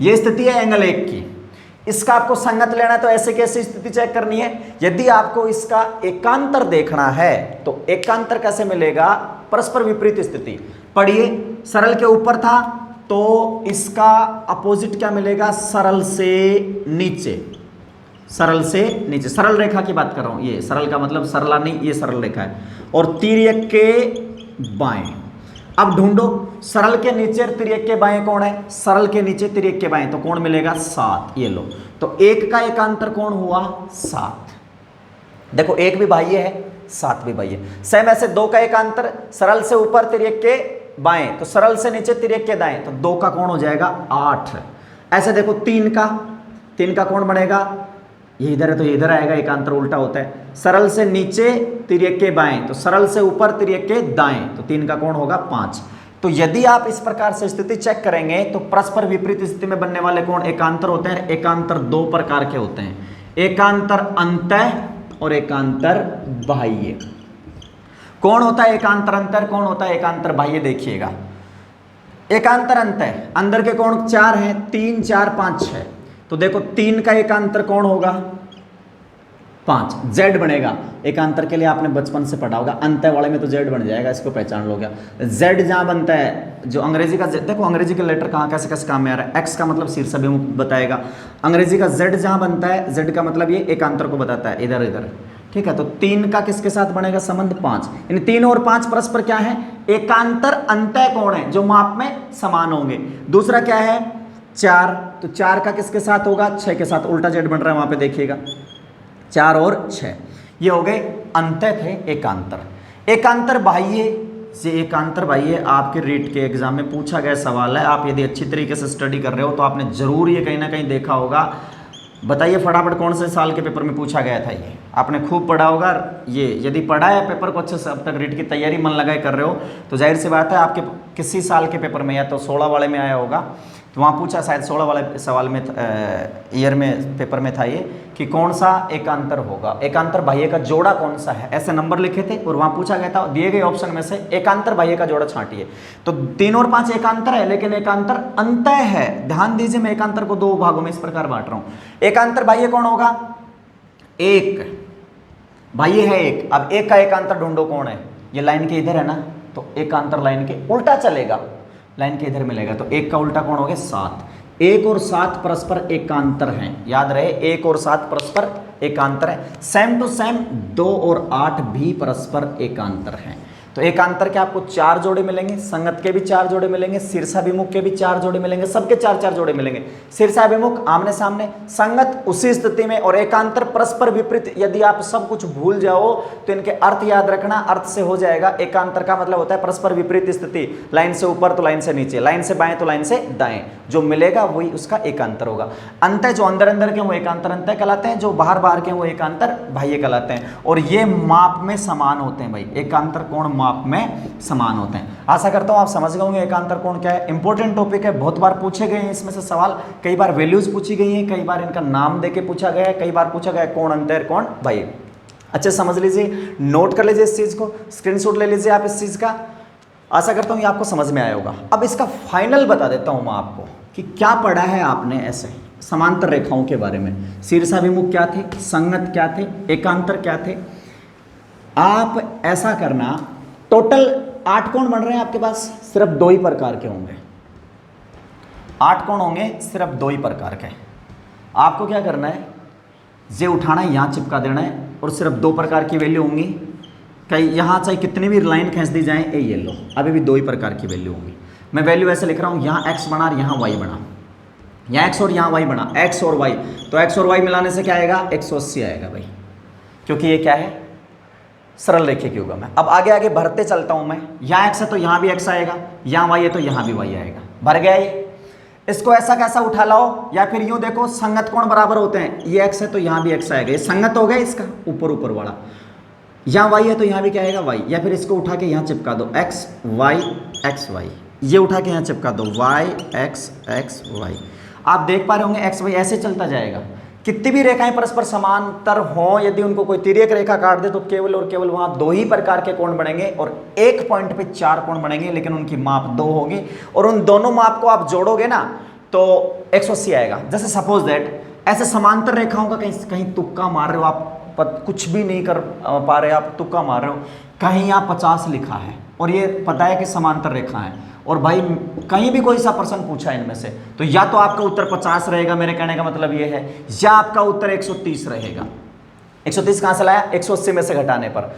ये स्थिति है एंगल 1 की। इसका आपको संगत लेना है तो ऐसे कैसे स्थिति चेक करनी है। यदि आपको इसका एकांतर देखना है तो एकांतर कैसे मिलेगा, परस्पर विपरीत स्थिति। पढ़िए, सरल के ऊपर था तो इसका अपोजिट क्या मिलेगा, सरल से नीचे, सरल से नीचे, सरल रेखा की बात कर रहा हूं, ये सरल का मतलब सरला नहीं, ये सरल रेखा है, और तिर्यक के बाएं। अब ढूंढो सरल के नीचे तिर्यक के बाएं कौन है, सरल के नीचे तिर्यक के बाएं, तो कौन मिलेगा 7। ये लो, तो 1 का एकांतर कौन हुआ 7। देखो 1 भी बाह्य है, 7 भी बाह्य है। सेम ऐसे 2 का एकांतर सरल से ऊपर तिर्यक के बाएं, तो सरल से नीचे तिर्यक के दाएं, तो 2 का कौन हो जाएगा 8। ऐसे देखो 3 का कौन बनेगा, ये इधर है तो ये इधर आएगा, एकांतर उल्टा होता है। सरल से नीचे तिर्यक के बाएं, तो सरल से ऊपर तिर्यक के दाएं, तो 3 का कोण होगा 5। तो यदि आप इस प्रकार से स्थिति चेक करेंगे तो परस्पर विपरीत स्थिति में बनने वाले कोण एकांतर होते हैं। एकांतर 2 प्रकार के होते हैं, एकांतर अंतः और एकांतर बाह्य। कौन होता है एकांतर अंतर, कौन होता है एकांतर बाह्य, देखिएगा। एकांतर अंतः, अंदर के कोण 4 हैं, 3 4 5 6, तो देखो 3 का एकांतर कौन होगा 5, z बनेगा। एकांतर के लिए आपने बचपन से पढ़ा होगा, अंतः वाले में तो z बन जाएगा, इसको पहचान लो। क्या z जहां बनता है, जो अंग्रेजी का z, देखो अंग्रेजी के लेटर कहाँ कैसे कैसे काम में आ रहा है। x का मतलब शीर्षाभिमुख बताएगा, अंग्रेजी का z जहां बनता है, z का मतलब ये एकांतर को बताता है, इधर इधर, ठीक है। तो 3 का किसके साथ बनेगा संबंध 5, यानी 3 और 5 परस्पर क्या है, एकांतर अंतः कोण है, जो माप में समान होंगे। दूसरा क्या है 4, तो 4 का किसके साथ होगा 6 के साथ, उल्टा z बन रहा है वहां पे देखिएगा, 4 और 6, ये हो गए अंतः थे एकांतर। एकांतर बाह्य, ये एकांतर बाह्य आपके रीट के एग्जाम में पूछा गया सवाल है। आप यदि अच्छी तरीके से स्टडी कर रहे हो तो आपने जरूर ये कहीं ना कहीं देखा होगा। बताइए फटाफट कौन से साल के पेपर में पूछा गया था, ये आपने खूब पढ़ा होगा। ये यदि पढ़ा है पेपर को अच्छे से, अब तक रीट की तैयारी मन लगाए कर रहे हो, तो जाहिर सी बात है आपके किसी साल के पेपर में, या तो 16 वाले में आया होगा, तो वहाँ पूछा शायद 16 वाले सवाल में ईयर में पेपर में था ये, कि कौन सा एकांतर होगा, एकांतर बाह्य का जोड़ा कौन सा है, ऐसे नंबर लिखे थे और वहाँ पूछा गया था, दिए गए ऑप्शन में से एकांतर बाह्य का जोड़ा छांटिए। तो 3 और 5 एकांतर है, लेकिन एकांतर अंतः है। ध्यान दीजिए, मैं एकांतर को 2 भागों में इस प्रकार बांट रहा हूँ। एकांतर बाह्य कौन होगा 1, बाह्य है 1। अब 1 का एकांतर ढूंढो कौन है, ये लाइन के इधर है ना, तो एकांतर लाइन के उल्टा चलेगा, लाइन के इधर मिलेगा, तो 1 का उल्टा कोण हो गया 7। 1 और 7 परस्पर एकांतर हैं, याद रहे 1 और 7 परस्पर एकांतर है। सेम टू सेम 2 और 8 भी परस्पर एकांतर हैं। तो एकांतर के आपको 4 जोड़े मिलेंगे, संगत के भी 4 जोड़े मिलेंगे, शीर्षाभिमुख के भी 4 जोड़े मिलेंगे, सबके 4-4 जोड़े मिलेंगे। शीर्षाभिमुख आमने सामने, संगत उसी स्थिति में, और एकांतर परस्पर विपरीत। यदि आप सब कुछ भूल जाओ तो इनके अर्थ याद रखना, अर्थ से हो जाएगा। एकांतर का मतलब होता है परस्पर विपरीत स्थिति, लाइन से ऊपर तो लाइन से नीचे, लाइन से बाएं तो लाइन से दाएं, जो मिलेगा वही उसका एकांतर होगा। अंतः जो अंदर अंदर के वो एकांतर अंतः कहलाते हैं, जो बाहर बाहर के वो एकांतर बाह्य कहलाते हैं। और ये माप में समान होते हैं भाई, एकांतर कोण माप में समान होते हैं। आशा करता हूं आप समझ गए होंगे एकांतर कोण क्या है। इंपॉर्टेंट टॉपिक है, बहुत बार पूछे गए हैं इसमें से सवाल, कई बार वैल्यूज पूछी गई हैं, कई बार इनका नाम देके पूछा गया है, कई बार पूछा गया है कोण अंतर कोण बाह्य। अच्छे समझ लीजिए, नोट कर लीजिए इस चीज को, स्क्रीनशॉट ले लीजिए आप इस चीज का। आशा करता हूं ये आपको समझ में आया होगा। अब इसका फाइनल बता देता हूं मैं आपको कि क्या पढ़ा है आपने ऐसे समांतर रेखाओं के बारे में। शीर्षाभिमुख क्या थे, संगत क्या थे, एकांतर क्या थे। आप ऐसा करना, टोटल 8 कोण बन रहे हैं आपके पास, सिर्फ 2 ही प्रकार के होंगे। 8 कोण होंगे, सिर्फ 2 ही प्रकार के। आपको क्या करना है, जे उठाना है, यहाँ चिपका देना है, और सिर्फ 2 प्रकार की वैल्यू होंगी। कहीं यहाँ चाहे कितनी भी लाइन खींच दी जाए, ये लो, अभी भी 2 ही प्रकार की वैल्यू होंगी। मैं वैल्यू ऐसे लिख रहा हूँ, यहाँ x बना और यहाँ y बना, यहाँ x और यहाँ y बना, x और y, तो x और y मिलाने से क्या आएगा, 180 आएगा भाई, क्योंकि ये क्या है, सरल रेखे की होगा। मैं अब आगे आगे भरते चलता हूं। मैं यहाँ x है तो यहाँ भी x आएगा, यहाँ y है तो यहाँ भी y आएगा। भर गया ये। इसको ऐसा कैसा उठा लाओ, या फिर यूं देखो, संगत कोण बराबर होते हैं, ये x है तो यहाँ भी x आएगा, ये संगत हो गया इसका ऊपर ऊपर वाला। यहाँ y है तो यहाँ भी क्या आएगा, y, या फिर इसको उठा के यहाँ चिपका दो, x y x y, ये उठा के यहाँ चिपका दो, y x x y। आप देख पा रहे होंगे x y ऐसे चलता जाएगा। कितनी भी रेखाएं परस्पर समांतर हों, यदि उनको कोई तिर्यक रेखा काट दे तो केवल और केवल वहां 2 ही प्रकार के कोण बनेंगे, और एक पॉइंट पे 4 कोण बनेंगे, लेकिन उनकी माप 2 होगी, और उन दोनों माप को आप जोड़ोगे ना तो 180 आएगा। जैसे सपोज दैट ऐसे समांतर रेखाओं का कहीं कहीं तुक्का मार रहे हो आप, कुछ भी नहीं कर पा रहे, आप तुक्का मार रहे हो, कहीं यहाँ 50 लिखा है और ये पता है कि समांतर रेखा है, और भाई कहीं भी कोई सा प्रश्न पूछा इनमें से, तो या तो आपका उत्तर 50 रहेगा, मेरे कहने का मतलब ये है, या आपका उत्तर 130 रहेगा। 130 कहां से लाया, 180 में से घटाने पर।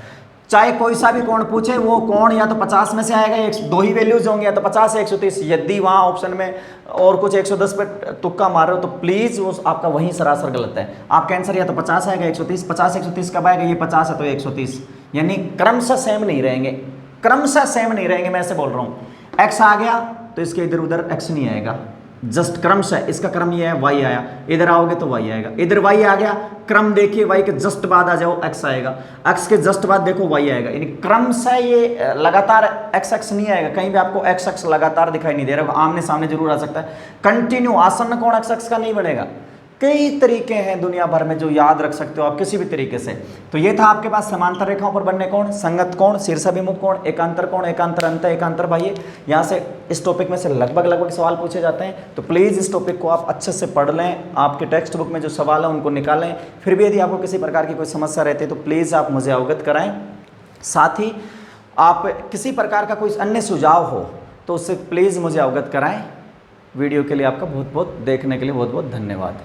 चाहे कोई सा भी कोण पूछे, वो कोण या तो 50 में से आएगा, 2 ही वैल्यूज होंगे, या तो 50 या 130। यदि वहां ऑप्शन में और कुछ 110 पे तुक्का मार रहे हो तो प्लीज वो आपका वहीं सरासर गलत है। आपका आंसर या तो 50 आएगा, 130, 50 130 कब आएगा, ये 50 है तो 130, यानी क्रमशः सेम नहीं रहेंगे, क्रमशः सेम नहीं रहेंगे। मैं ऐसे बोल रहा हूँ, x आ गया तो इसके इधर उधर x नहीं आएगा, जस्ट क्रमशः, इसका क्रम ये है, y आया, इधर आओगे तो y आएगा, इधर y आ गया, क्रम देखिए y के जस्ट बाद आ जाओ x आएगा, x के जस्ट बाद देखो y आएगा, यानी क्रमशः ये लगातार x नहीं आएगा। कहीं भी आपको x लगातार दिखाई नहीं दे रहा, आमने सामने जरूर आ सकता है, कंटिन्यू आसन्न कोण x का नहीं बनेगा। कई तरीके हैं दुनिया भर में जो याद रख सकते हो आप किसी भी तरीके से। तो ये था आपके पास समांतर रेखाओं पर बनने कोण, संगत कोण, शीर्षाभिमुख कोण, एकांतर कोण, एकांतर अंतः, एकांतर बाह्य। यहाँ से इस टॉपिक में से लगभग सवाल पूछे जाते हैं, तो प्लीज़ इस टॉपिक को आप अच्छे से पढ़ लें, आपके टेक्स्ट बुक में जो सवाल है उनको निकालें। फिर भी यदि आपको किसी प्रकार की कोई समस्या रहती है तो प्लीज़ आप मुझे अवगत कराएँ। साथ ही आप किसी प्रकार का कोई अन्य सुझाव हो तो उससे प्लीज़ मुझे अवगत कराएँ। वीडियो के लिए आपका बहुत बहुत देखने के लिए बहुत बहुत धन्यवाद।